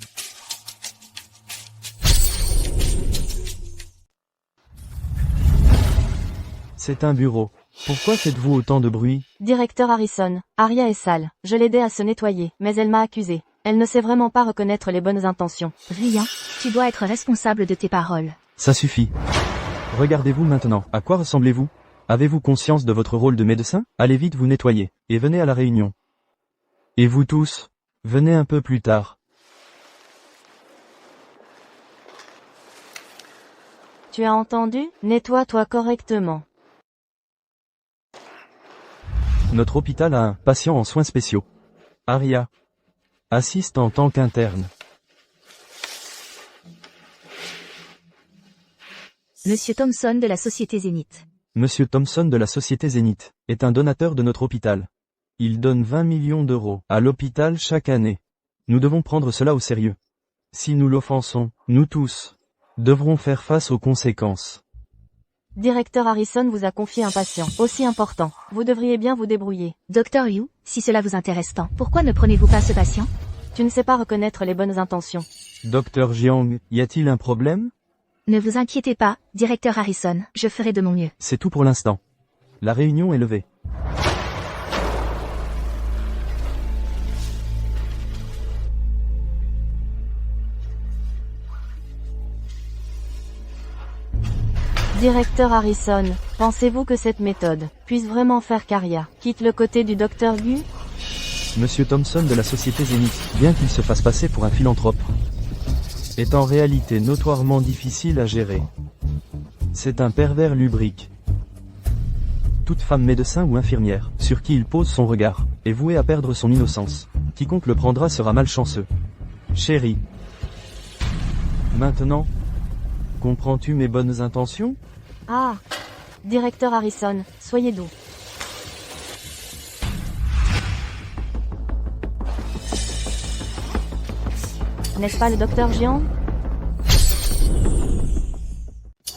C'est un bureau. Pourquoi faites-vous autant de bruit? Directeur Harrison, Aria est sale. Je l'aidais à se nettoyer, mais elle m'a accusé. Elle ne sait vraiment pas reconnaître les bonnes intentions. Ruyant, tu dois être responsable de tes paroles. Ça suffit. Regardez-vous maintenant. À quoi ressemblez-vous? Avez-vous conscience de votre rôle de médecin? Allez vite vous nettoyer, et venez à la réunion. Et vous tous, venez un peu plus tard. Tu as entendu? Nettoie-toi correctement. Notre hôpital a un patient en soins spéciaux. Aria assiste en tant qu'interne. Monsieur Thompson de la société Zénith. Monsieur Thompson de la société Zénith est un donateur de notre hôpital. Il donne 20 millions d'euros à l'hôpital chaque année. Nous devons prendre cela au sérieux. Si nous l'offensons, nous tous devrons faire face aux conséquences. Directeur Harrison vous a confié un patient aussi important. Vous devriez bien vous débrouiller. Docteur Yu, si cela vous intéresse tant, pourquoi ne prenez-vous pas ce patient? Tu ne sais pas reconnaître les bonnes intentions. Docteur Jiang, y a-t-il un problème? Ne vous inquiétez pas, directeur Harrison, je ferai de mon mieux. C'est tout pour l'instant. La réunion est levée. Directeur Harrison, pensez-vous que cette méthode puisse vraiment faire qu'Aria quitte le côté du docteur Gu? Monsieur Thompson de la société Zénith, bien qu'il se fasse passer pour un philanthrope, est en réalité notoirement difficile à gérer. C'est un pervers lubrique. Toute femme médecin ou infirmière, sur qui il pose son regard, est vouée à perdre son innocence. Quiconque le prendra sera malchanceux. Chérie. Maintenant, comprends-tu mes bonnes intentions? Ah! Directeur Harrison, soyez doux. N'est-ce pas le docteur Jiang?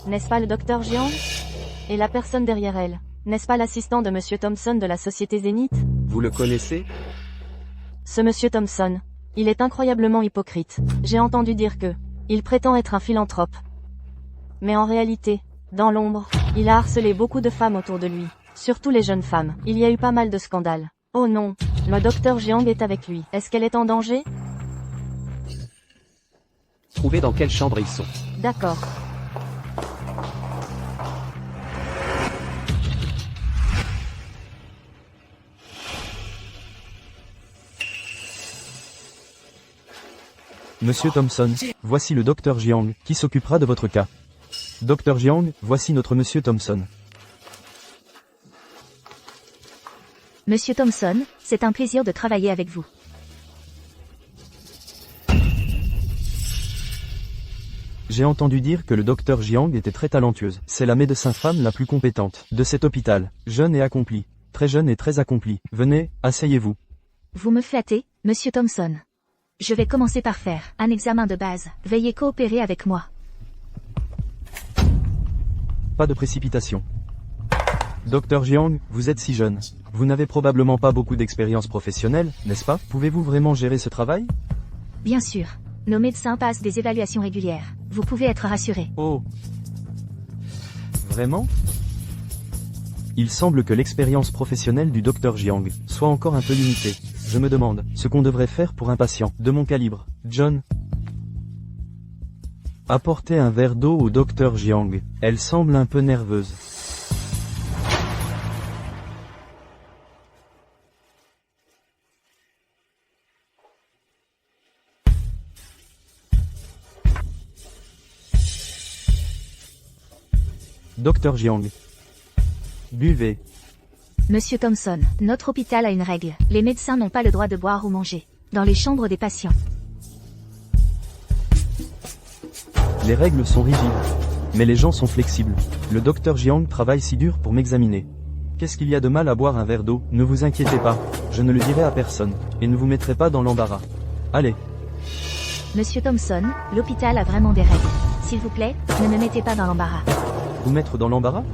N'est-ce pas le docteur Jiang? Et la personne derrière elle, n'est-ce pas l'assistant de Monsieur Thompson de la société Zénith? Vous le connaissez? Ce Monsieur Thompson, il est incroyablement hypocrite. J'ai entendu dire que il prétend être un philanthrope. Mais en réalité, dans l'ombre, il a harcelé beaucoup de femmes autour de lui. Surtout les jeunes femmes. Il y a eu pas mal de scandales. Oh non, le docteur Jiang est avec lui. Est-ce qu'elle est en danger? Trouvez dans quelle chambre ils sont. D'accord. Monsieur Thompson, voici le docteur Jiang, qui s'occupera de votre cas. Docteur Jiang, voici notre Monsieur Thompson. Monsieur Thompson, c'est un plaisir de travailler avec vous. J'ai entendu dire que le docteur Jiang était très talentueuse. C'est la médecin femme la plus compétente de cet hôpital. Jeune et accomplie. Très jeune et très accomplie. Venez, asseyez-vous. Vous me flattez, Monsieur Thompson. Je vais commencer par faire un examen de base. Veuillez coopérer avec moi. Pas de précipitation. Docteur Jiang, vous êtes si jeune. Vous n'avez probablement pas beaucoup d'expérience professionnelle, n'est-ce pas? Pouvez-vous vraiment gérer ce travail? Bien sûr. Nos médecins passent des évaluations régulières. Vous pouvez être rassuré. Oh. Vraiment? Il semble que l'expérience professionnelle du docteur Jiang soit encore un peu limitée. Je me demande ce qu'on devrait faire pour un patient de mon calibre. John. Apportez un verre d'eau au docteur Jiang. Elle semble un peu nerveuse. Docteur Jiang. Buvez. Monsieur Thompson, notre hôpital a une règle. Les médecins n'ont pas le droit de boire ou manger dans les chambres des patients. Les règles sont rigides. Mais les gens sont flexibles. Le docteur Jiang travaille si dur pour m'examiner. Qu'est-ce qu'il y a de mal à boire un verre d'eau? Ne vous inquiétez pas, je ne le dirai à personne, et ne vous mettrez pas dans l'embarras. Allez. Monsieur Thompson, l'hôpital a vraiment des règles. S'il vous plaît, ne me mettez pas dans l'embarras. Vous mettre dans l'embarras?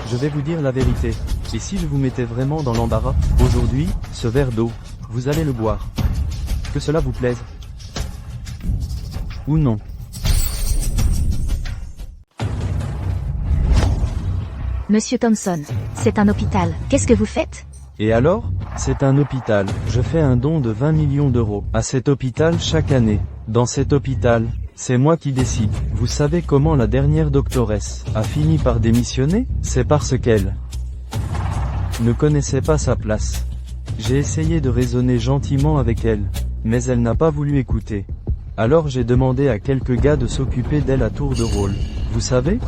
Je vais vous dire la vérité. Et si je vous mettais vraiment dans l'embarras, aujourd'hui, ce verre d'eau, vous allez le boire. Que cela vous plaise. Ou non. Monsieur Thompson, c'est un hôpital. Qu'est-ce que vous faites? Et alors? C'est un hôpital. Je fais un don de 20 millions d'euros à cet hôpital chaque année. Dans cet hôpital, c'est moi qui décide. Vous savez comment la dernière doctoresse a fini par démissionner? C'est parce qu'elle ne connaissait pas sa place. J'ai essayé de raisonner gentiment avec elle, mais elle n'a pas voulu écouter. Alors j'ai demandé à quelques gars de s'occuper d'elle à tour de rôle. Vous savez?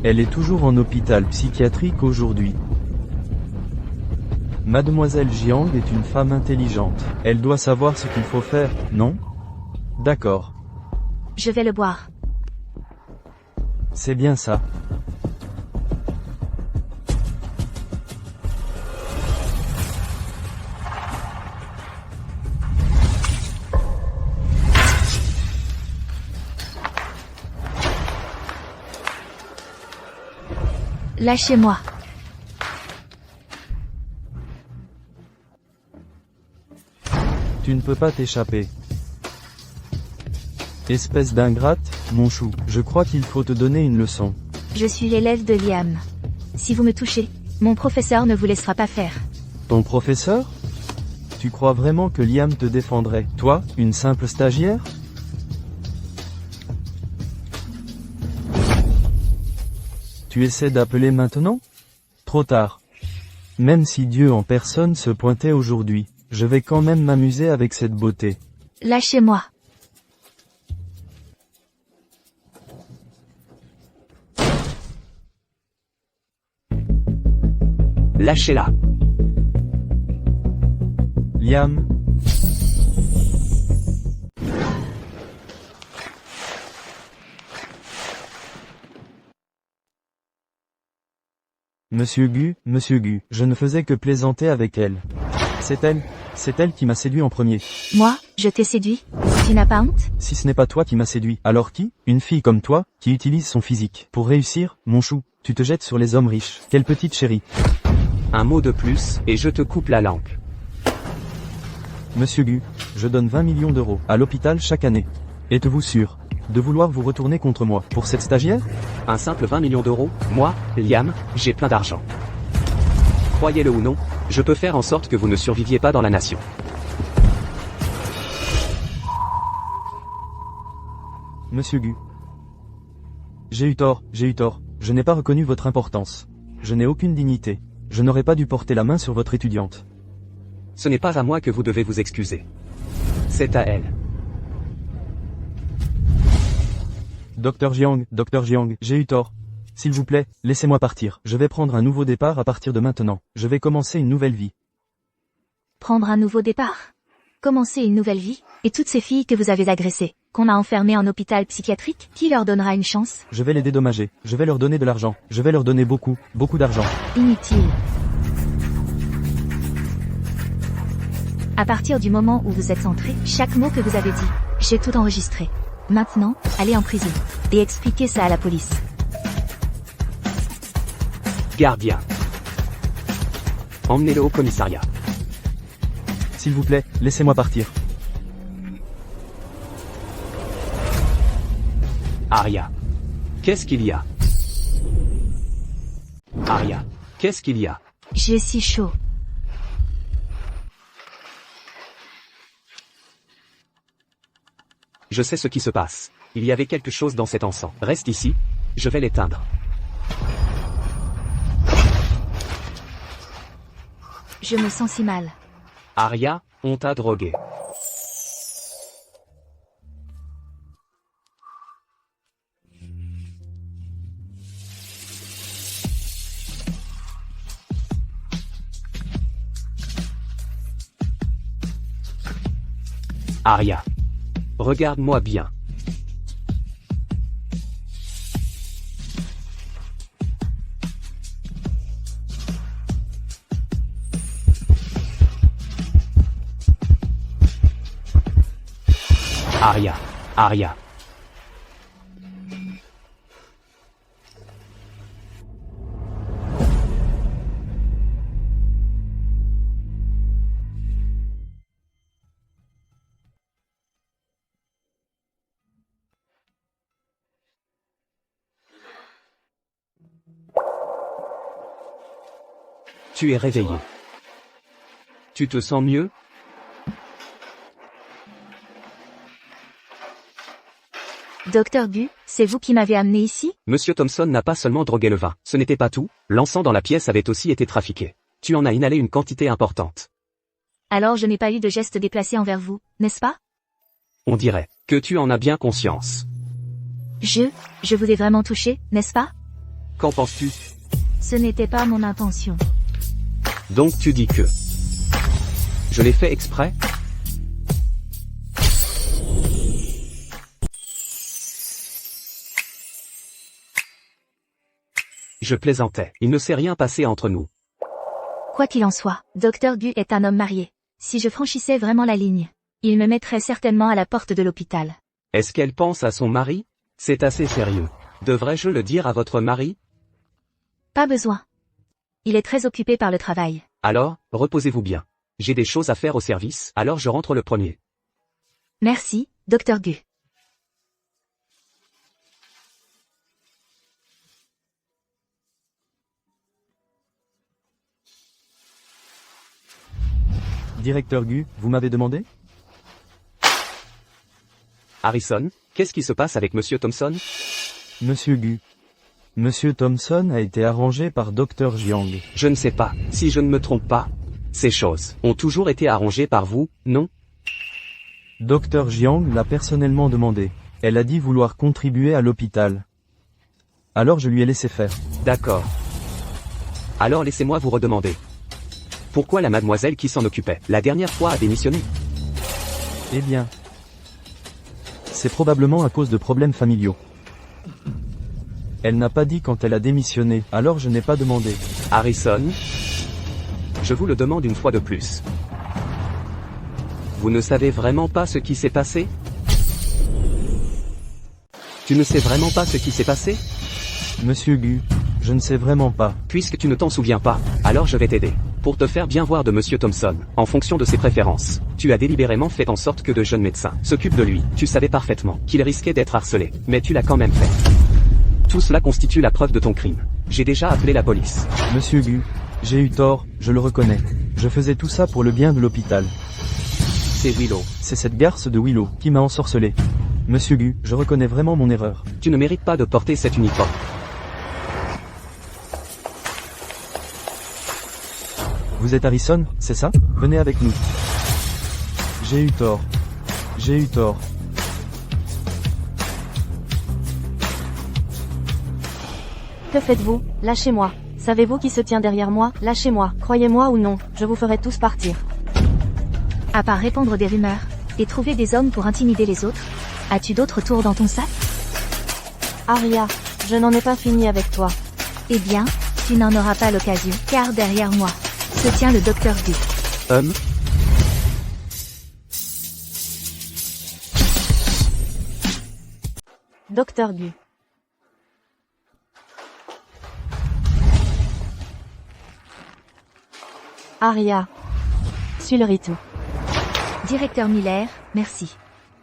Elle est toujours en hôpital psychiatrique aujourd'hui. Mademoiselle Jiang est une femme intelligente. Elle doit savoir ce qu'il faut faire, non? D'accord. Je vais le boire. C'est bien ça. Lâchez-moi. Tu ne peux pas t'échapper. Espèce d'ingrate, mon chou, je crois qu'il faut te donner une leçon. Je suis l'élève de Liam. Si vous me touchez, mon professeur ne vous laissera pas faire. Ton professeur? Tu crois vraiment que Liam te défendrait, toi, une simple stagiaire? Tu essaies d'appeler maintenant? Trop tard. Même si Dieu en personne se pointait aujourd'hui, je vais quand même m'amuser avec cette beauté. Lâchez-moi. Lâchez-la. Liam. Monsieur Gu, je ne faisais que plaisanter avec elle. C'est elle qui m'a séduit en premier. Moi, je t'ai séduit? Tu n'as pas honte? Si ce n'est pas toi qui m'as séduit, alors qui? Une fille comme toi, qui utilise son physique. Pour réussir, mon chou, tu te jettes sur les hommes riches. Quelle petite chérie. Un mot de plus, et je te coupe la langue. Monsieur Gu, je donne 20 millions d'euros à l'hôpital chaque année. Êtes-vous sûr de vouloir vous retourner contre moi pour cette stagiaire? Un simple 20 millions d'euros? Moi, Liam, j'ai plein d'argent. Croyez-le ou non, je peux faire en sorte que vous ne surviviez pas dans la nation. Monsieur Gu. J'ai eu tort, je n'ai pas reconnu votre importance. Je n'ai aucune dignité. Je n'aurais pas dû porter la main sur votre étudiante. Ce n'est pas à moi que vous devez vous excuser. C'est à elle. Docteur Jiang, j'ai eu tort. S'il vous plaît, laissez-moi partir. Je vais prendre un nouveau départ à partir de maintenant. Je vais commencer une nouvelle vie. Prendre un nouveau départ? Commencer une nouvelle vie? Et toutes ces filles que vous avez agressées, qu'on a enfermées en hôpital psychiatrique, qui leur donnera une chance? Je vais les dédommager. Je vais leur donner de l'argent. Je vais leur donner beaucoup d'argent. Inutile. À partir du moment où vous êtes entré, chaque mot que vous avez dit, j'ai tout enregistré. Maintenant, allez en prison. Et expliquez ça à la police. Gardien. Emmenez-le au commissariat. S'il vous plaît, laissez-moi partir. Aria. Qu'est-ce qu'il y a? Aria. Qu'est-ce qu'il y a? J'ai si chaud. Je sais ce qui se passe. Il y avait quelque chose dans cet encens. Reste ici. Je vais l'éteindre. Je me sens si mal. Aria, on t'a drogué. Aria. Regarde-moi bien. Aria. Aria. Tu es réveillé. Tu te sens mieux? Docteur Gu, c'est vous qui m'avez amené ici? Monsieur Thompson n'a pas seulement drogué le vin. Ce n'était pas tout, l'encens dans la pièce avait aussi été trafiqué. Tu en as inhalé une quantité importante. Alors je n'ai pas eu de geste déplacé envers vous, n'est-ce pas? On dirait que tu en as bien conscience. Je vous ai vraiment touché, n'est-ce pas? Qu'en penses-tu? Ce n'était pas mon intention. Donc tu dis que... Je l'ai fait exprès? Je plaisantais, il ne s'est rien passé entre nous. Quoi qu'il en soit, Docteur Gu est un homme marié. Si je franchissais vraiment la ligne, il me mettrait certainement à la porte de l'hôpital. Est-ce qu'elle pense à son mari? C'est assez sérieux. Devrais-je le dire à votre mari? Pas besoin. Il est très occupé par le travail. Alors, reposez-vous bien. J'ai des choses à faire au service, alors je rentre le premier. Merci, Docteur Gu. Directeur Gu, vous m'avez demandé? Harrison, qu'est-ce qui se passe avec Monsieur Thompson? Monsieur Gu. Monsieur Thompson a été arrangé par Dr Jiang. Je ne sais pas, si je ne me trompe pas. Ces choses ont toujours été arrangées par vous, non? Dr Jiang l'a personnellement demandé. Elle a dit vouloir contribuer à l'hôpital. Alors je lui ai laissé faire. D'accord. Alors laissez-moi vous redemander. Pourquoi la mademoiselle qui s'en occupait la dernière fois a démissionné? Eh bien, c'est probablement à cause de problèmes familiaux. Elle n'a pas dit quand elle a démissionné, alors je n'ai pas demandé. Harrison, je vous le demande une fois de plus. Vous ne savez vraiment pas ce qui s'est passé? Tu ne sais vraiment pas ce qui s'est passé? Monsieur Gu, je ne sais vraiment pas. Puisque tu ne t'en souviens pas, alors je vais t'aider. Pour te faire bien voir de Monsieur Thompson, en fonction de ses préférences, tu as délibérément fait en sorte que de jeunes médecins s'occupent de lui. Tu savais parfaitement qu'il risquait d'être harcelé, mais tu l'as quand même fait. Tout cela constitue la preuve de ton crime. J'ai déjà appelé la police. Monsieur Gu, j'ai eu tort, je le reconnais. Je faisais tout ça pour le bien de l'hôpital. C'est Willow. C'est cette garce de Willow qui m'a ensorcelé. Monsieur Gu, je reconnais vraiment mon erreur. Tu ne mérites pas de porter cet uniforme. Vous êtes Harrison, c'est ça? Venez avec nous. J'ai eu tort. J'ai eu tort. Que faites-vous? Lâchez-moi. Savez-vous qui se tient derrière moi? Lâchez-moi. Croyez-moi ou non, je vous ferai tous partir. À part répandre des rumeurs, et trouver des hommes pour intimider les autres, as-tu d'autres tours dans ton sac? Aria, je n'en ai pas fini avec toi. Eh bien, tu n'en auras pas l'occasion, car derrière moi se tient le Docteur Gu. Docteur Gu. Aria. Suis le rythme. Directeur Miller, merci.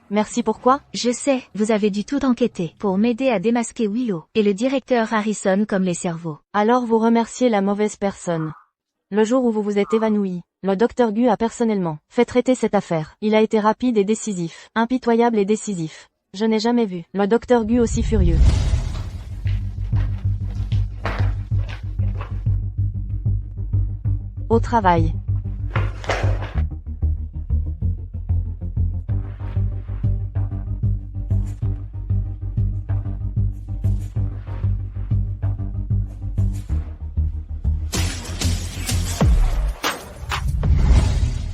Merci pourquoi? Je sais, vous avez dû tout enquêter pour m'aider à démasquer Willow et le directeur Harrison comme les cerveaux. Alors vous remerciez la mauvaise personne. Le jour où vous vous êtes évanoui, le Docteur Gu a personnellement fait traiter cette affaire. Il a été rapide et décisif, impitoyable et décisif. Je n'ai jamais vu le Docteur Gu aussi furieux. Au travail.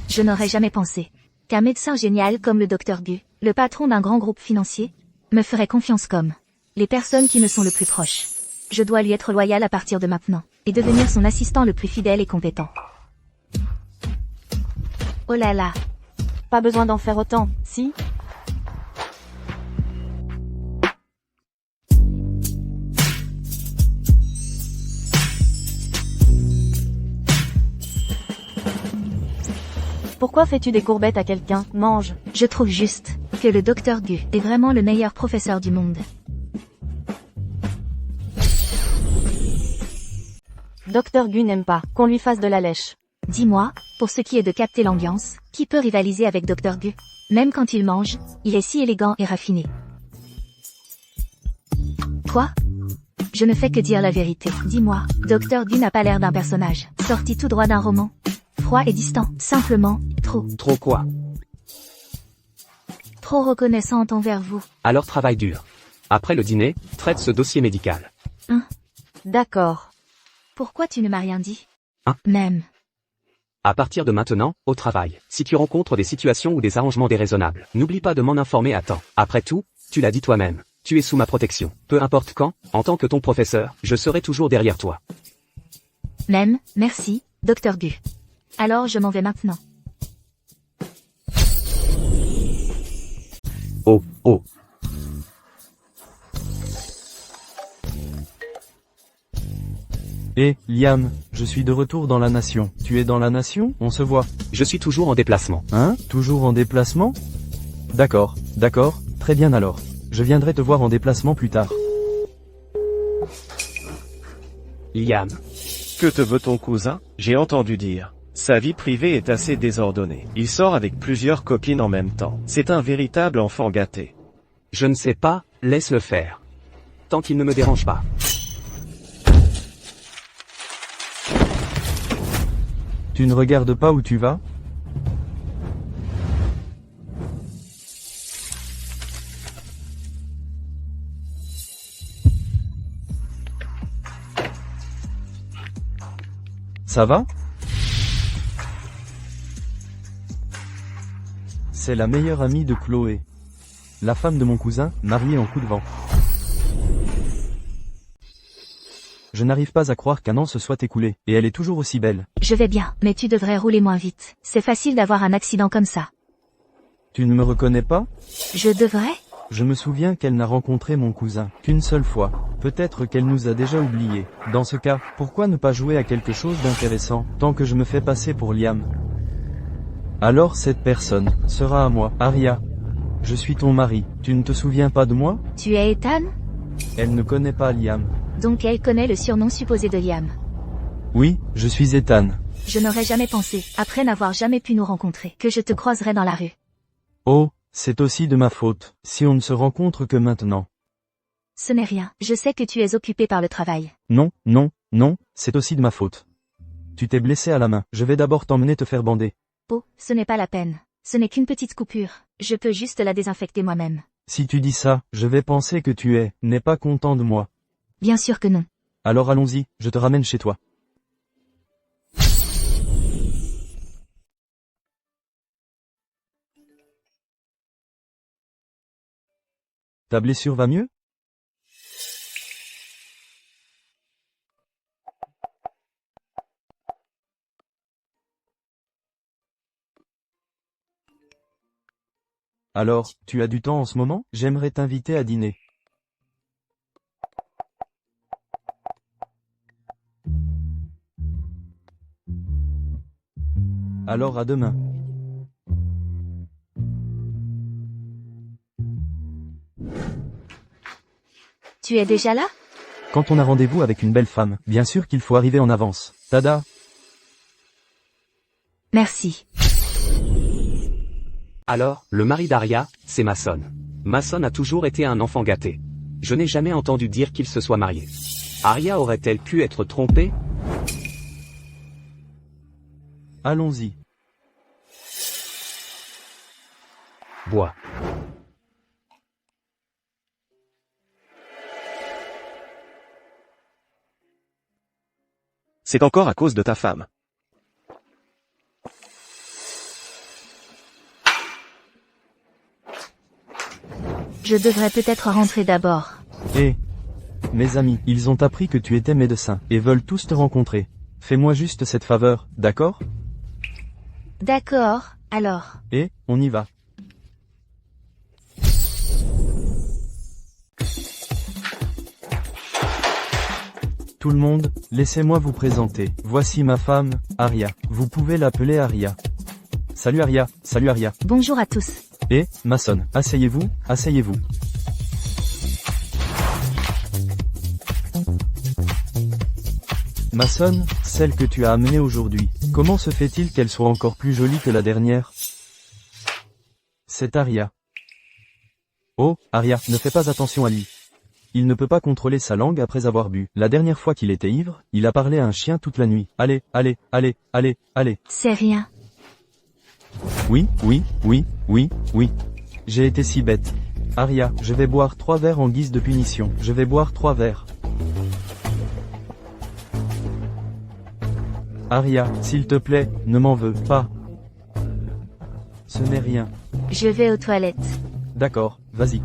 Je n'aurais jamais pensé Qu'un médecin génial comme le docteur Gu, le patron d'un grand groupe financier, me ferait confiance comme les personnes qui me sont le plus proches. Je dois lui être loyal à partir de maintenant, et devenir son assistant le plus fidèle et compétent. Oh là là, Pas besoin d'en faire autant, si? Pourquoi fais-tu des courbettes à quelqu'un? Mange. je trouve juste que le docteur Gu est vraiment le meilleur professeur du monde. Docteur Gu n'aime pas qu'on lui fasse de la lèche. Dis-moi, pour ce qui est de capter l'ambiance, qui peut rivaliser avec Dr Gu? Même quand il mange, il est si élégant et raffiné. Quoi? Je ne fais que dire la vérité. Dis-moi, Dr Gu n'a pas l'air d'un personnage sorti tout droit d'un roman. Froid et distant, simplement, trop Trop quoi? reconnaissante envers vous. Alors travail dur. Après le dîner, traite ce dossier médical. D'accord. Pourquoi tu ne m'as rien dit? Hein? Même. À partir de maintenant, au travail, si tu rencontres des situations ou des arrangements déraisonnables, n'oublie pas de m'en informer à temps. Après tout, tu l'as dit toi-même, tu es sous ma protection. Peu importe quand, en tant que ton professeur, je serai toujours derrière toi. Même, merci, Dr Gu. Alors je m'en vais maintenant. Oh, oh. Eh, Liam, je suis de retour dans la nation. Tu es dans la nation? On se voit. Je suis toujours en déplacement. Hein? Toujours en déplacement? D'accord, très bien alors. Je viendrai te voir en déplacement plus tard. Liam. Que te veut ton cousin? J'ai entendu dire. Sa vie privée est assez désordonnée. Il sort avec plusieurs copines en même temps. C'est un véritable enfant gâté. Je ne sais pas, laisse-le faire. Tant qu'il ne me dérange pas. Tu ne regardes pas où tu vas? Ça va? C'est la meilleure amie de Chloé. La femme de mon cousin, mariée en coup de vent. Je n'arrive pas à croire qu'un an se soit écoulé, et elle est toujours aussi belle. Je vais bien, mais tu devrais rouler moins vite. C'est facile d'avoir un accident comme ça. Tu ne me reconnais pas? Je devrais? Je me souviens qu'elle n'a rencontré mon cousin qu'une seule fois. Peut-être qu'elle nous a déjà oubliés. Dans ce cas, pourquoi ne pas jouer à quelque chose d'intéressant, tant que je me fais passer pour Liam? Alors cette personne sera à moi, Aria. Je suis ton mari, tu ne te souviens pas de moi? Tu es Ethan? Elle ne connaît pas Liam. Donc elle connaît le surnom supposé de Liam. Oui, je suis Ethan. Je n'aurais jamais pensé, après n'avoir jamais pu nous rencontrer, que je te croiserais dans la rue. Oh, c'est aussi de ma faute, si on ne se rencontre que maintenant. Ce n'est rien, je sais que tu es occupé par le travail. Non, c'est aussi de ma faute. Tu t'es blessé à la main, je vais d'abord t'emmener te faire bander. Oh, ce n'est pas la peine. Ce n'est qu'une petite coupure. Je peux juste la désinfecter moi-même. Si tu dis ça, je vais penser que n'es pas content de moi. Bien sûr que non. Alors allons-y, je te ramène chez toi. Ta blessure va mieux? Alors, tu as du temps en ce moment? J'aimerais t'inviter à dîner. Alors à demain. Tu es déjà là? Quand on a rendez-vous avec une belle femme, bien sûr qu'il faut arriver en avance. Tada! Merci. Alors, le mari d'Aria, c'est Mason. Mason a toujours été un enfant gâté. Je n'ai jamais entendu dire qu'il se soit marié. Aria aurait-elle pu être trompée? Allons-y. Bois. C'est encore à cause de ta femme. Je devrais peut-être rentrer d'abord. Hé, mes amis, ils ont appris que tu étais médecin, et veulent tous te rencontrer. Fais-moi juste cette faveur, d'accord? D'accord, alors. Et, on y va. Tout le monde, laissez-moi vous présenter. Voici ma femme, Aria. Vous pouvez l'appeler Aria. Salut Aria, salut Aria. Bonjour à tous. Et, Mason, asseyez-vous, asseyez-vous. Mason, celle que tu as amenée aujourd'hui, comment se fait-il qu'elle soit encore plus jolie que la dernière? C'est Aria. Oh, Aria, ne fais pas attention à lui. Il ne peut pas contrôler sa langue après avoir bu. La dernière fois qu'il était ivre, il a parlé à un chien toute la nuit. Allez, allez, allez, allez, allez. C'est rien. Oui, oui, oui, oui, oui. J'ai été si bête. Aria, je vais boire 3 verres en guise de punition. Je vais boire 3 verres. Aria, s'il te plaît, ne m'en veux pas. Ce n'est rien. Je vais aux toilettes. D'accord, vas-y.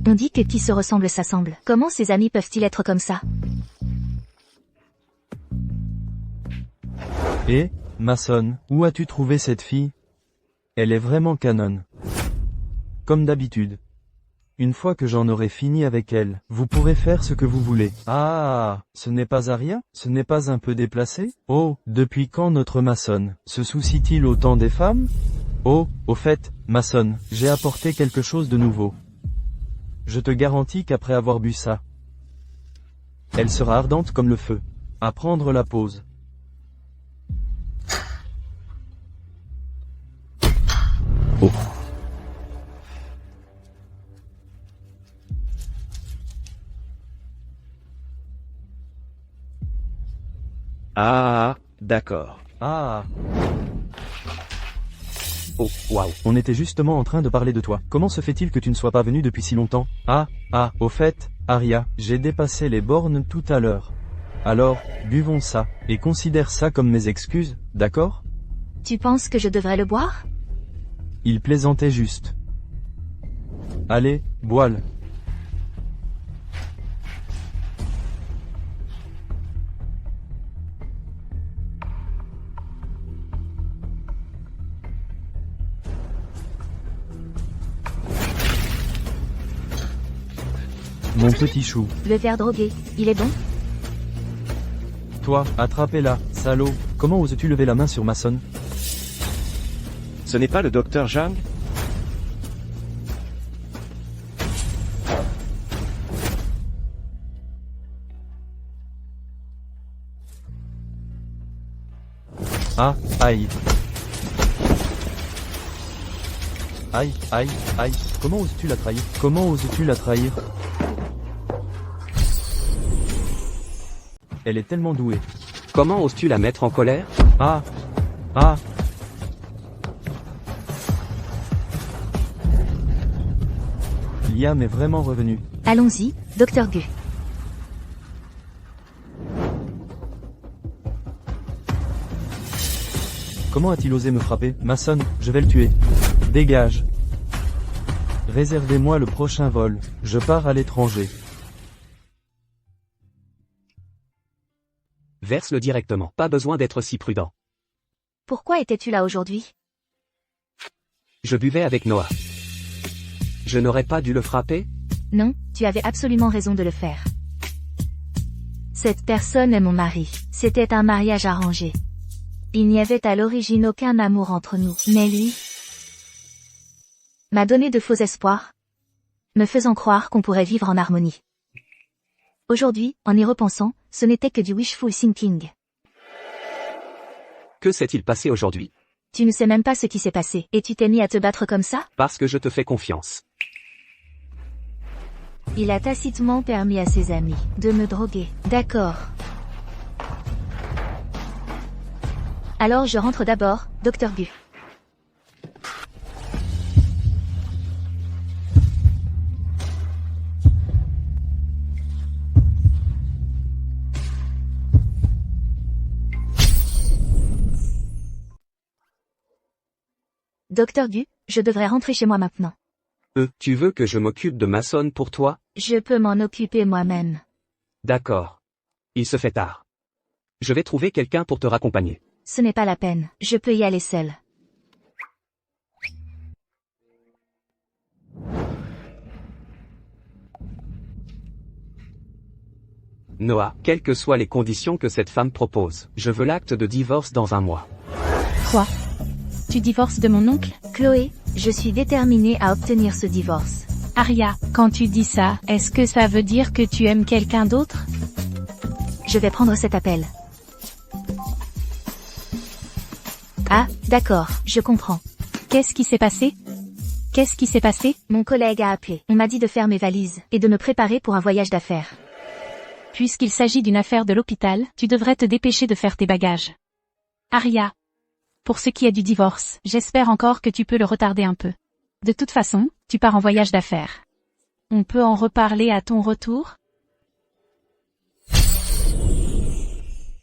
On dit que qui se ressemble s'assemble. Comment ces amis peuvent-ils être comme ça? Et, Mason, où as-tu trouvé cette fille? Elle est vraiment canon. Comme d'habitude. Une fois que j'en aurai fini avec elle, vous pourrez faire ce que vous voulez. Ah, ce n'est pas Aria? Ce n'est pas un peu déplacé? Oh, depuis quand notre Mason se soucie-t-il autant des femmes? Oh, au fait, Mason, j'ai apporté quelque chose de nouveau. Je te garantis qu'après avoir bu ça, elle sera ardente comme le feu. À prendre la pause. Oh. Ah, d'accord. Ah, Oh, waouh. on était justement en train de parler de toi. Comment se fait-il que tu ne sois pas venu depuis si longtemps? Ah, au fait, Aria, j'ai dépassé les bornes tout à l'heure. Alors, buvons ça, et considère ça comme mes excuses, d'accord? Tu penses que je devrais le boire? Il plaisantait juste. Allez, bois-le. Mon petit chou. Le verre drogué, il est bon? Toi, attrapez-la, salaud. Comment oses-tu lever la main sur Mason? Ce n'est pas le docteur Zhang? Ah, aïe. Aïe, aïe, aïe. Comment oses-tu la trahir? Comment oses-tu la trahir? Elle est tellement douée. Comment oses-tu la mettre en colère? Ah, ah. Liam est vraiment revenu. Allons-y, Dr. Gu. Comment a-t-il osé me frapper? Mason, je vais le tuer. Dégage. Réservez-moi le prochain vol. Je pars à l'étranger. Verse-le directement. Pas besoin d'être si prudent. Pourquoi étais-tu là aujourd'hui? Je buvais avec Noah. Je n'aurais pas dû le frapper? Non, tu avais absolument raison de le faire. Cette personne est mon mari. C'était un mariage arrangé. Il n'y avait à l'origine aucun amour entre nous. Mais lui m'a donné de faux espoirs, me faisant croire qu'on pourrait vivre en harmonie. Aujourd'hui, en y repensant, ce n'était que du wishful thinking. Que s'est-il passé aujourd'hui? Tu ne sais même pas ce qui s'est passé, et tu t'es mis à te battre comme ça? Parce que je te fais confiance. Il a tacitement permis à ses amis de me droguer. D'accord. Alors je rentre d'abord, Dr. Gu. Docteur Gu, je devrais rentrer chez moi maintenant. Tu veux que je m'occupe de Mason pour toi? Je peux m'en occuper moi-même. D'accord. Il se fait tard. Je vais trouver quelqu'un pour te raccompagner. Ce n'est pas la peine, je peux y aller seule. Noah, quelles que soient les conditions que cette femme propose, je veux l'acte de divorce dans 1 mois. Quoi? Tu divorces de mon oncle? Chloé, je suis déterminée à obtenir ce divorce. Aria, quand tu dis ça, est-ce que ça veut dire que tu aimes quelqu'un d'autre? Je vais prendre cet appel. Ah, d'accord, je comprends. Qu'est-ce qui s'est passé? Qu'est-ce qui s'est passé? Mon collègue a appelé. On m'a dit de faire mes valises et de me préparer pour un voyage d'affaires. Puisqu'il s'agit d'une affaire de l'hôpital, tu devrais te dépêcher de faire tes bagages. Aria. Pour ce qui est du divorce, j'espère encore que tu peux le retarder un peu. De toute façon, tu pars en voyage d'affaires. On peut en reparler à ton retour?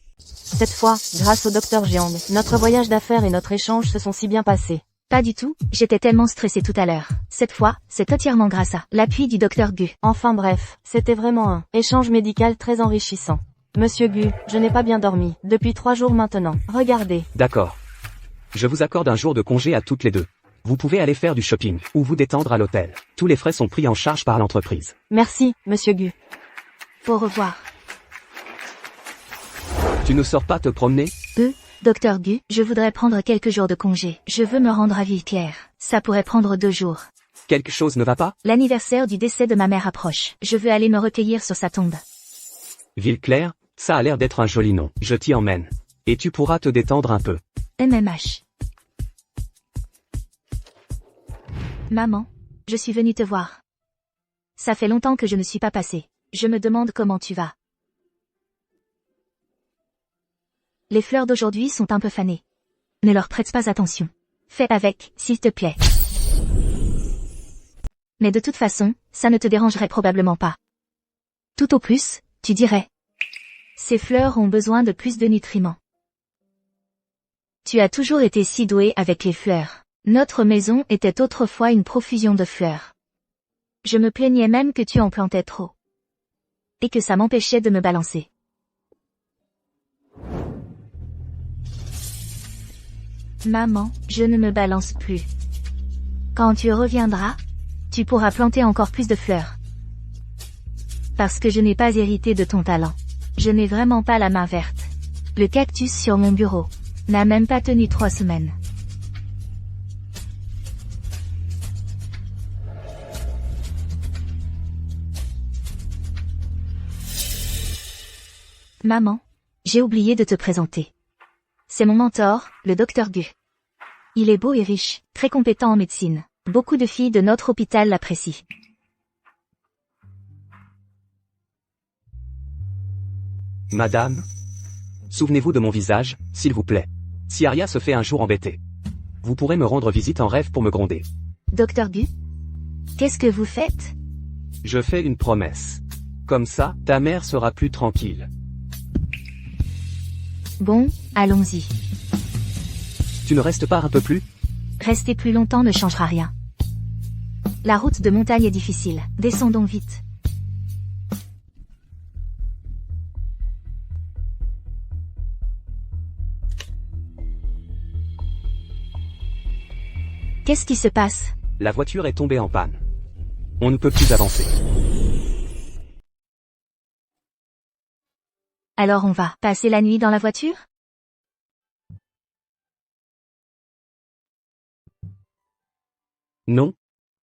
Cette fois, grâce au docteur Jeong, notre voyage d'affaires et notre échange se sont si bien passés. Pas du tout, j'étais tellement stressée tout à l'heure. Cette fois, c'est entièrement grâce à l'appui du docteur Gu. Enfin bref, c'était vraiment un échange médical très enrichissant. Monsieur Gu, je n'ai pas bien dormi, depuis 3 jours maintenant. Regardez. D'accord. Je vous accorde un jour de congé à toutes les deux. Vous pouvez aller faire du shopping, ou vous détendre à l'hôtel. Tous les frais sont pris en charge par l'entreprise. Merci, monsieur Gu. Au revoir. Tu ne sors pas te promener? Docteur Gu, je voudrais prendre quelques jours de congé. Je veux me rendre à Ville-Claire. Ça pourrait prendre 2 jours. Quelque chose ne va pas? L'anniversaire du décès de ma mère approche. Je veux aller me recueillir sur sa tombe. Ville-Claire, ça a l'air d'être un joli nom. Je t'y emmène. Et tu pourras te détendre un peu. MMH. Maman, je suis venue te voir. Ça fait longtemps que je ne suis pas passée. Je me demande comment tu vas. Les fleurs d'aujourd'hui sont un peu fanées. Ne leur prête pas attention. Fais avec, s'il te plaît. Mais de toute façon, ça ne te dérangerait probablement pas. Tout au plus, tu dirais. Ces fleurs ont besoin de plus de nutriments. Tu as toujours été si doué avec les fleurs. Notre maison était autrefois une profusion de fleurs. Je me plaignais même que tu en plantais trop. Et que ça m'empêchait de me balancer. Maman, je ne me balance plus. Quand tu reviendras, tu pourras planter encore plus de fleurs. Parce que je n'ai pas hérité de ton talent. Je n'ai vraiment pas la main verte. Le cactus sur mon bureau n'a même pas tenu 3 semaines. Maman, j'ai oublié de te présenter. C'est mon mentor, le docteur Gu. Il est beau et riche, très compétent en médecine. Beaucoup de filles de notre hôpital l'apprécient. Madame, souvenez-vous de mon visage, s'il vous plaît. Si Aria se fait un jour embêter, vous pourrez me rendre visite en rêve pour me gronder. Docteur Gu, qu'est-ce que vous faites? Je fais une promesse. Comme ça, ta mère sera plus tranquille. Bon, allons-y. Tu ne restes pas un peu plus? Rester plus longtemps ne changera rien. La route de montagne est difficile, descendons vite. Qu'est-ce qui se passe? La voiture est tombée en panne. On ne peut plus avancer. Alors on va passer la nuit dans la voiture? Non.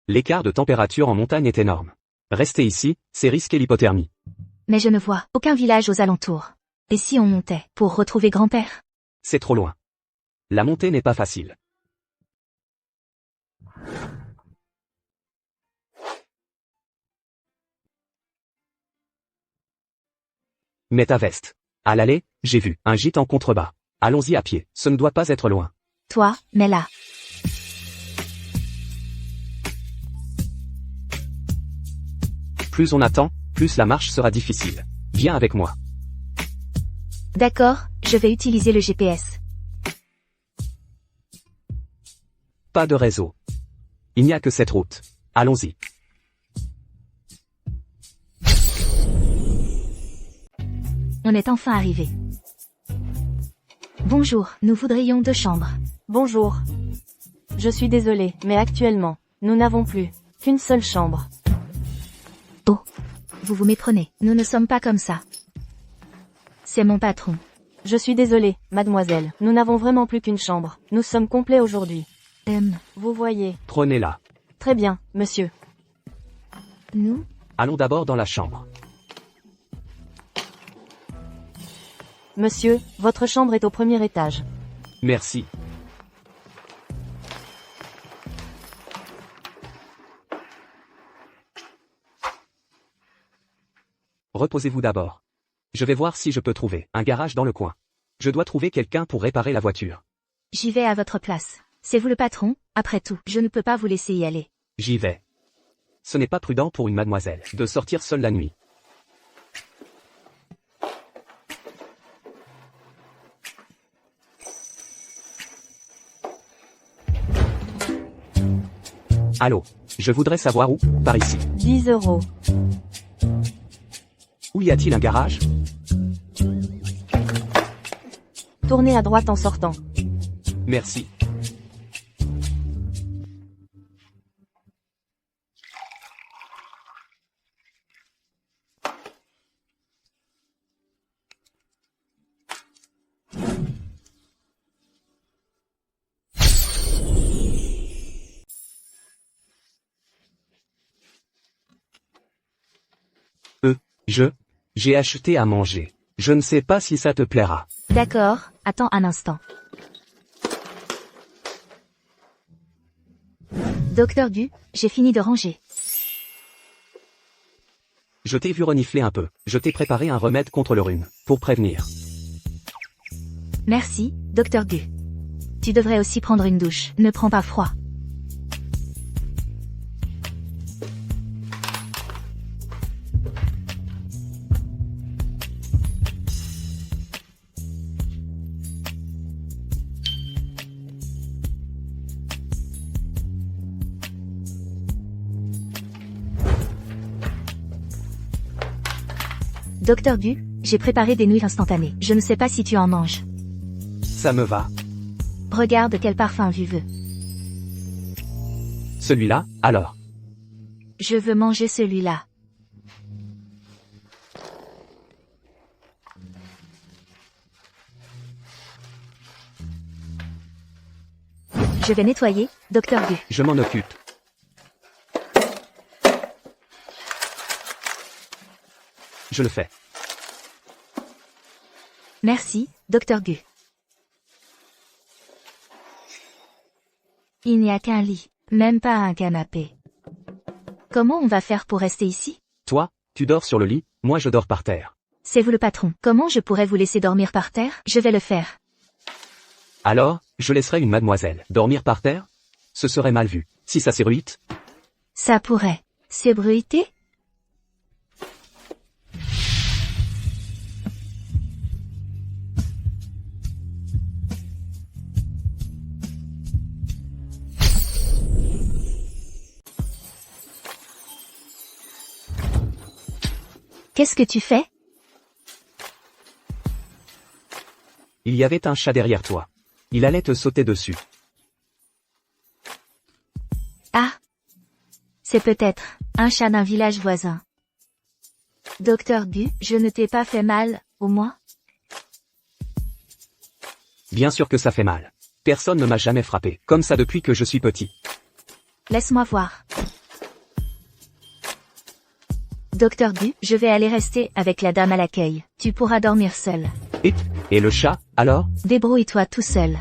L'écart de température en montagne est énorme. Rester ici, c'est risquer l'hypothermie. Mais je ne vois aucun village aux alentours. Et si on montait pour retrouver grand-père? C'est trop loin. La montée n'est pas facile. Mets ta veste. À l'aller, j'ai vu un gîte en contrebas. Allons-y à pied, ce ne doit pas être loin. Toi, mets-la. Plus on attend, plus la marche sera difficile. Viens avec moi. D'accord, je vais utiliser le GPS. Pas de réseau. Il n'y a que cette route. Allons-y. On est enfin arrivé. Bonjour, nous voudrions 2 chambres. Bonjour. Je suis désolée, mais actuellement, nous n'avons plus qu'une seule chambre. Oh. Vous vous méprenez, nous ne sommes pas comme ça. C'est mon patron. Je suis désolée, mademoiselle, nous n'avons vraiment plus qu'une chambre. Nous sommes complets aujourd'hui. Vous voyez. Prenez-la. Très bien, monsieur. Nous? Allons d'abord dans la chambre. Monsieur, votre chambre est au premier étage. Merci. Reposez-vous d'abord. Je vais voir si je peux trouver un garage dans le coin. Je dois trouver quelqu'un pour réparer la voiture. J'y vais à votre place. C'est vous le patron, après tout, je ne peux pas vous laisser y aller. J'y vais. Ce n'est pas prudent pour une mademoiselle de sortir seule la nuit. Allô, je voudrais savoir où, par ici. 10 €. Où y a-t-il un garage? Tournez à droite en sortant. Merci. J'ai acheté à manger. Je ne sais pas si ça te plaira. D'accord, attends un instant. Docteur Du, j'ai fini de ranger. Je t'ai vu renifler un peu. Je t'ai préparé un remède contre le rhume, pour prévenir. Merci, Docteur Du. Tu devrais aussi prendre une douche, ne prends pas froid. Docteur Du, j'ai préparé des nouilles instantanées. Je ne sais pas si tu en manges. Ça me va. Regarde quel parfum viveux. Celui-là, alors. Je veux manger celui-là. Je vais nettoyer, Docteur Du. Je m'en occupe. Je le fais. Merci, Docteur Gu. Il n'y a qu'un lit, même pas un canapé. Comment on va faire pour rester ici? Toi, tu dors sur le lit, moi je dors par terre. C'est vous le patron. Comment je pourrais vous laisser dormir par terre? Je vais le faire. Alors, je laisserai une mademoiselle dormir par terre? Ce serait mal vu. Si ça s'ébruite? Ça pourrait. S'ébruiter? Qu'est-ce que tu fais? Il y avait un chat derrière toi. Il allait te sauter dessus. Ah! C'est peut-être un chat d'un village voisin. Docteur Bu, je ne t'ai pas fait mal, au moins? Bien sûr que ça fait mal. Personne ne m'a jamais frappé, comme ça depuis que je suis petit. Laisse-moi voir. Docteur Bu, je vais aller rester avec la dame à l'accueil. Tu pourras dormir seul. Et le chat, alors? Débrouille-toi tout seul.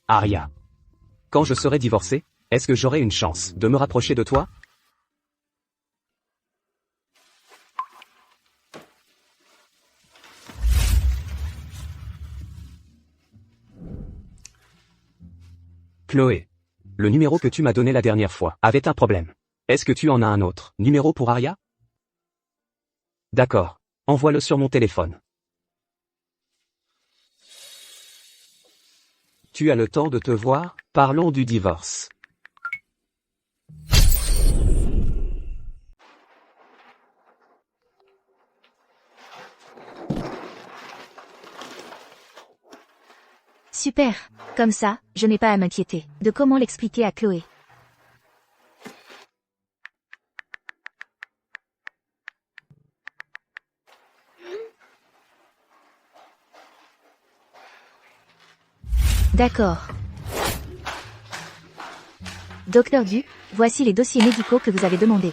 Aria. Quand je serai divorcé, est-ce que j'aurai une chance de me rapprocher de toi? Chloé. Le numéro que tu m'as donné la dernière fois avait un problème. Est-ce que tu en as un autre numéro pour Aria? D'accord. Envoie-le sur mon téléphone. Tu as le temps de te voir? Parlons du divorce. Super. Comme ça, je n'ai pas à m'inquiéter de comment l'expliquer à Chloé. D'accord. Docteur Du, voici les dossiers médicaux que vous avez demandés.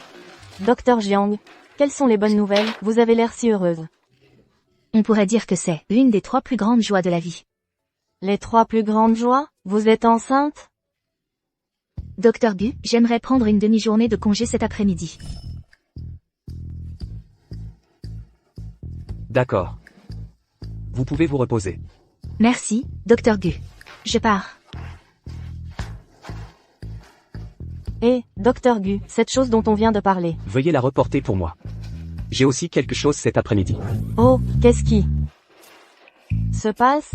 Docteur Jiang, quelles sont les bonnes nouvelles? Vous avez l'air si heureuse. On pourrait dire que c'est l'une des 3 plus grandes joies de la vie. Les 3 plus grandes joies? Vous êtes enceinte? Docteur Bu, j'aimerais prendre une demi-journée de congé cet après-midi. D'accord. Vous pouvez vous reposer. Merci, Docteur Gu. Je pars. Et, Docteur Gu, cette chose dont on vient de parler. Veuillez la reporter pour moi. J'ai aussi quelque chose cet après-midi. Oh, qu'est-ce qui se passe?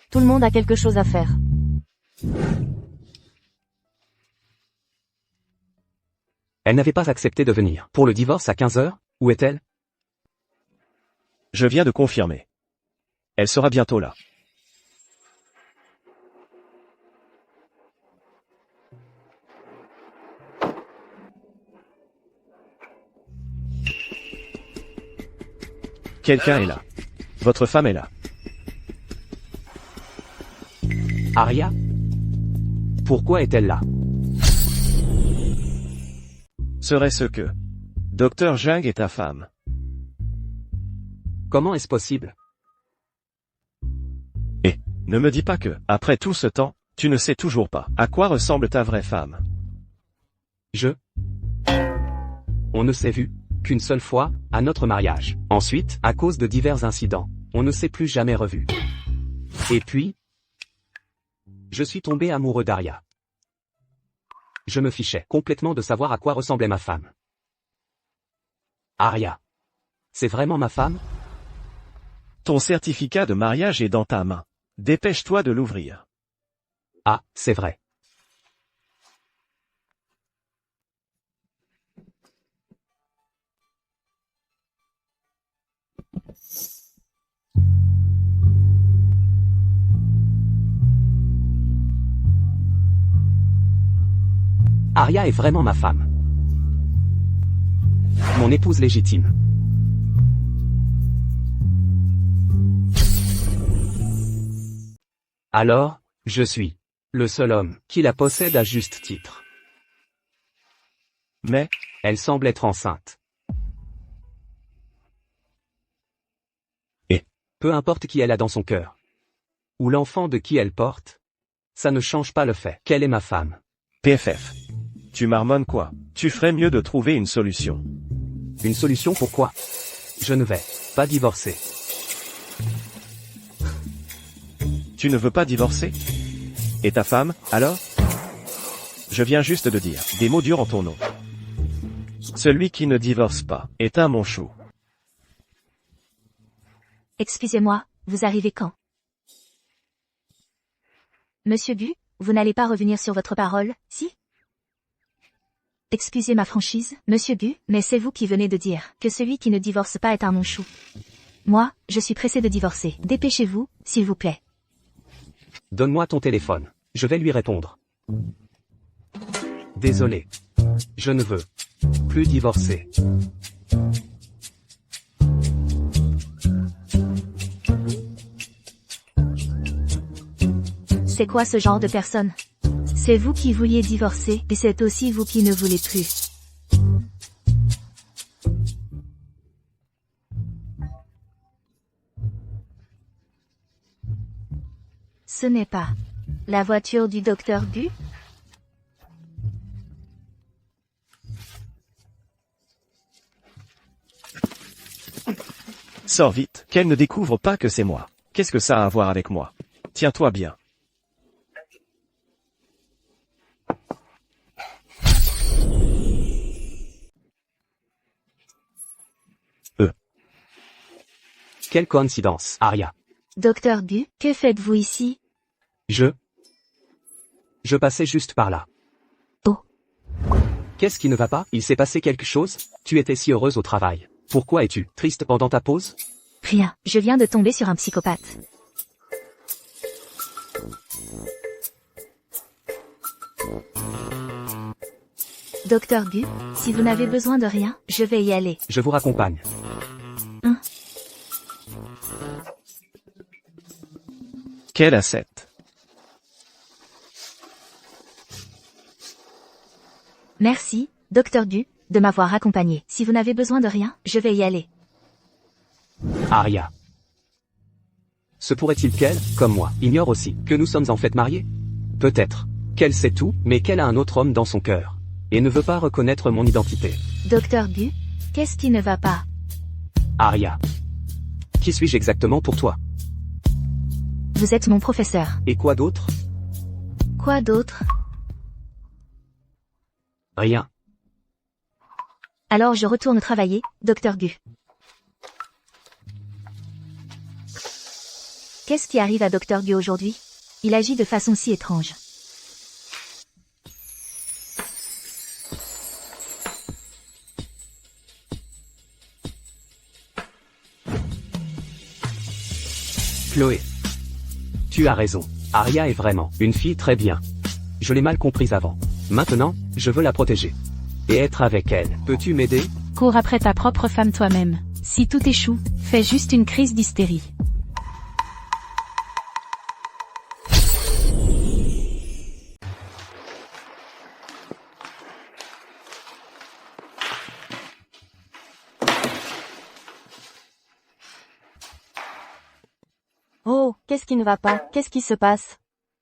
Tout le monde a quelque chose à faire. Elle n'avait pas accepté de venir. Pour le divorce à 15 heures, où est-elle? Je viens de confirmer. Elle sera bientôt là. Quelqu'un est là. Votre femme est là. Arya? Pourquoi est-elle là? Serait-ce que Dr Jiang est ta femme? Comment est-ce possible? Ne me dis pas que, après tout ce temps, tu ne sais toujours pas à quoi ressemble ta vraie femme. On ne s'est vu qu'une seule fois, à notre mariage. Ensuite, à cause de divers incidents, on ne s'est plus jamais revu. Et puis, je suis tombé amoureux d'Arya. Je me fichais complètement de savoir à quoi ressemblait ma femme. Arya. C'est vraiment ma femme? Ton certificat de mariage est dans ta main. Dépêche-toi de l'ouvrir. Ah, c'est vrai. Arya est vraiment ma femme. Mon épouse légitime. Alors, je suis le seul homme qui la possède à juste titre. Mais, Elle semble être enceinte. Et peu importe qui elle a dans son cœur, ou l'enfant de qui elle porte, ça ne change pas le fait qu'elle est ma femme. PFF. Tu marmonnes quoi? Tu ferais mieux de trouver une solution. Une solution pourquoi? Je ne vais pas divorcer. Tu ne veux pas divorcer? Et ta femme, alors? Je viens juste de dire des mots durs en ton nom. Celui qui ne divorce pas est un manchot. Excusez-moi, vous arrivez quand? Monsieur Bu, vous n'allez pas revenir sur votre parole, si? Excusez ma franchise, Monsieur Bu, mais c'est vous qui venez de dire que celui qui ne divorce pas est un manchou. Moi, je suis pressé de divorcer. Dépêchez-vous, s'il vous plaît. Donne-moi ton téléphone. Je vais lui répondre. Désolé. Je ne veux plus divorcer. C'est quoi ce genre de personne? C'est vous qui vouliez divorcer, et c'est aussi vous qui ne voulez plus. Ce n'est pas la voiture du docteur Bu? Sors vite, qu'elle ne découvre pas que c'est moi. Qu'est-ce que ça a à voir avec moi? Tiens-toi bien. Quelle coïncidence, Aria. Docteur Gu, que faites-vous ici? Je passais juste par là. Oh. Qu'est-ce qui ne va pas? Il s'est passé quelque chose? Tu étais si heureuse au travail. Pourquoi es-tu triste pendant ta pause? Rien, je viens de tomber sur un psychopathe. Docteur Gu, si vous n'avez besoin de rien, je vais y aller. Je vous raccompagne. Quel asset. Merci, Docteur Gu, de m'avoir accompagné. Si vous n'avez besoin de rien, je vais y aller. Aria. Se pourrait-il qu'elle, comme moi, ignore aussi que nous sommes en fait mariés? Peut-être qu'elle sait tout, mais qu'elle a un autre homme dans son cœur. Et ne veut pas reconnaître mon identité. Docteur Gu, qu'est-ce qui ne va pas? Aria. Qui suis-je exactement pour toi? Vous êtes mon professeur. Et quoi d'autre? Quoi d'autre? Rien. Alors je retourne travailler, Docteur Gu. Qu'est-ce qui arrive à Docteur Gu aujourd'hui? Il agit de façon si étrange. Chloé. Tu as raison. Aria est vraiment une fille très bien. Je l'ai mal comprise avant. Maintenant, je veux la protéger. Et être avec elle. Peux-tu m'aider? Cours après ta propre femme toi-même. Si tout échoue, fais juste une crise d'hystérie. Oh, qu'est-ce qui ne va pas? Qu'est-ce qui se passe?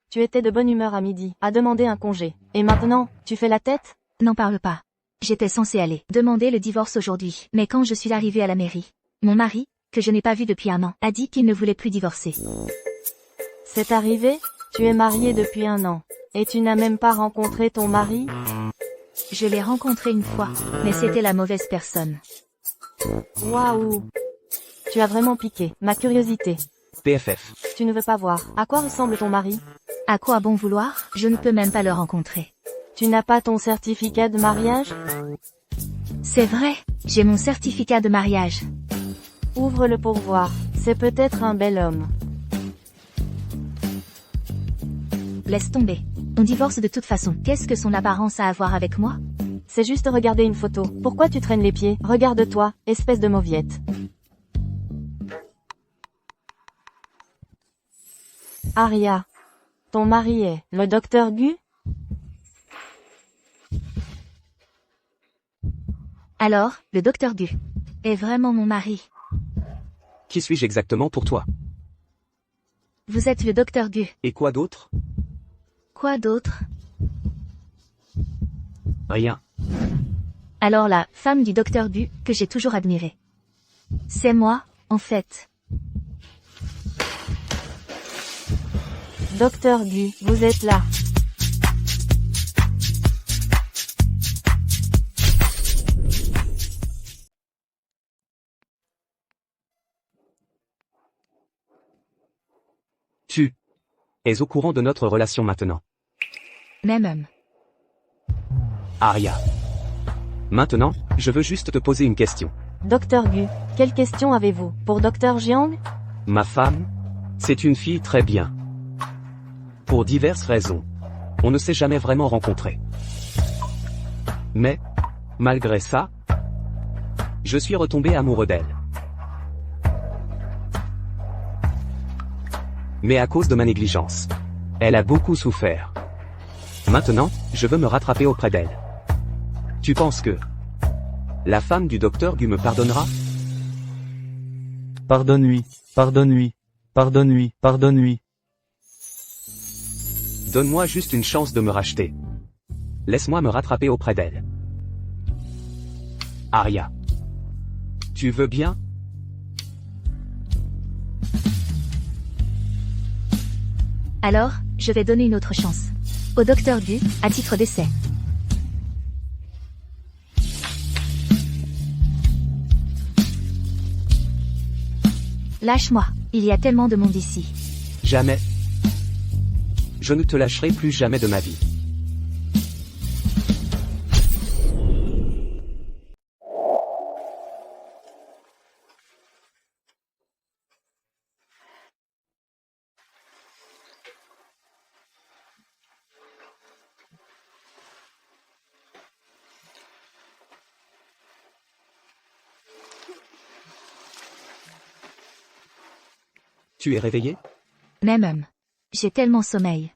Tu étais de bonne humeur à midi, à demander un congé. Et maintenant, tu fais la tête? N'en parle pas. J'étais censée aller demander le divorce aujourd'hui, mais quand je suis arrivée à la mairie, mon mari, que je n'ai pas vu depuis 1 an, a dit qu'il ne voulait plus divorcer. C'est arrivé? Tu es mariée depuis 1 an. Et tu n'as même pas rencontré ton mari? Je l'ai rencontré une fois, mais c'était la mauvaise personne. Waouh! Tu as vraiment piqué ma curiosité. PFF. Tu ne veux pas voir à quoi ressemble ton mari? À quoi bon vouloir? Je ne peux même pas le rencontrer. Tu n'as pas ton certificat de mariage? C'est vrai, j'ai mon certificat de mariage. Ouvre-le pour voir. C'est peut-être un bel homme. Laisse tomber. On divorce de toute façon. Qu'est-ce que son apparence a à voir avec moi? C'est juste regarder une photo. Pourquoi tu traînes les pieds? Regarde-toi, espèce de mauviette. Aria. Ton mari est le docteur Gu? Alors, le docteur Gu est vraiment mon mari. Qui suis-je exactement pour toi? Vous êtes le docteur Gu. Et quoi d'autre? Quoi d'autre? Rien. Alors la femme du docteur Gu, que j'ai toujours admirée. C'est moi, en fait. Docteur Gu, vous êtes là. Tu es au courant de notre relation maintenant. Même homme. Aria. Maintenant, je veux juste te poser une question. Docteur Gu, quelle question avez-vous pour Docteur Jiang? Ma femme, c'est une fille très bien. Pour diverses raisons. On ne s'est jamais vraiment rencontrés. Mais, malgré ça, je suis retombé amoureux d'elle. Mais à cause de ma négligence. Elle a beaucoup souffert. Maintenant, je veux me rattraper auprès d'elle. Tu penses que la femme du docteur Gu me pardonnera? Pardonne-lui, pardonne-lui, pardonne-lui, pardonne-lui. Donne-moi juste une chance de me racheter. Laisse-moi me rattraper auprès d'elle. Aria. Tu veux bien? Alors, je vais donner une autre chance. Au docteur Gu, à titre d'essai. Lâche-moi. Il y a tellement de monde ici. Jamais. Je ne te lâcherai plus jamais de ma vie. Tu es réveillé? Même. J'ai tellement sommeil.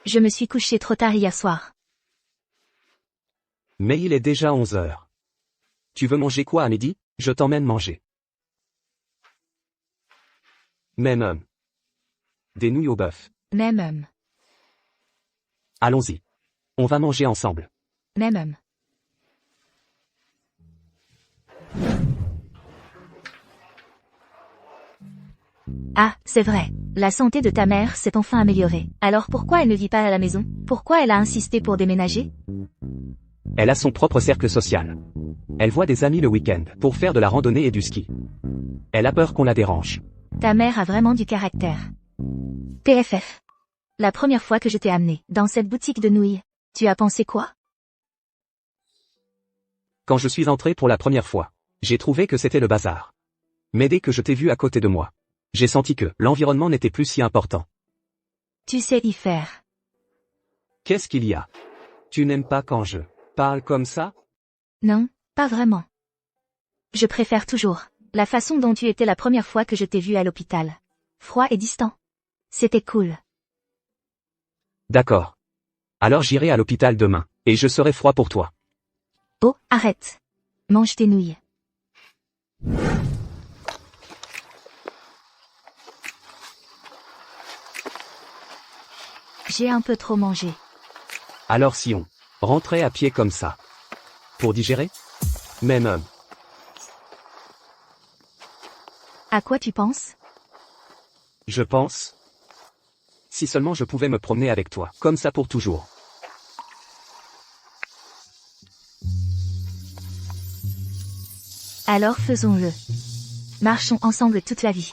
Je me suis couché trop tard hier soir. Mais il est déjà 11 heures. Tu veux manger quoi à midi? Je t'emmène manger. Même. Des nouilles au bœuf. Même. Allons-y. On va manger ensemble. Même. Ah, c'est vrai. La santé de ta mère s'est enfin améliorée. Alors pourquoi elle ne vit pas à la maison? Pourquoi elle a insisté pour déménager? Elle a son propre cercle social. Elle voit des amis le week-end pour faire de la randonnée et du ski. Elle a peur qu'on la dérange. Ta mère a vraiment du caractère. TFF. La première fois que je t'ai amené dans cette boutique de nouilles, tu as pensé quoi? Quand je suis entré pour la première fois, j'ai trouvé que c'était le bazar. Mais dès que je t'ai vu à côté de moi, j'ai senti que l'environnement n'était plus si important. Tu sais y faire. Qu'est-ce qu'il y a? Tu n'aimes pas quand je parle comme ça? Non, pas vraiment. Je préfère toujours la façon dont tu étais la première fois que je t'ai vu à l'hôpital. Froid et distant. C'était cool. D'accord. Alors j'irai à l'hôpital demain, et je serai froid pour toi. Oh, arrête. Mange tes nouilles. J'ai un peu trop mangé. Alors si on rentrait à pied comme ça. Pour digérer? Même. À quoi tu penses? Je pense. Si seulement je pouvais me promener avec toi, comme ça pour toujours. Alors faisons-le. Marchons ensemble toute la vie.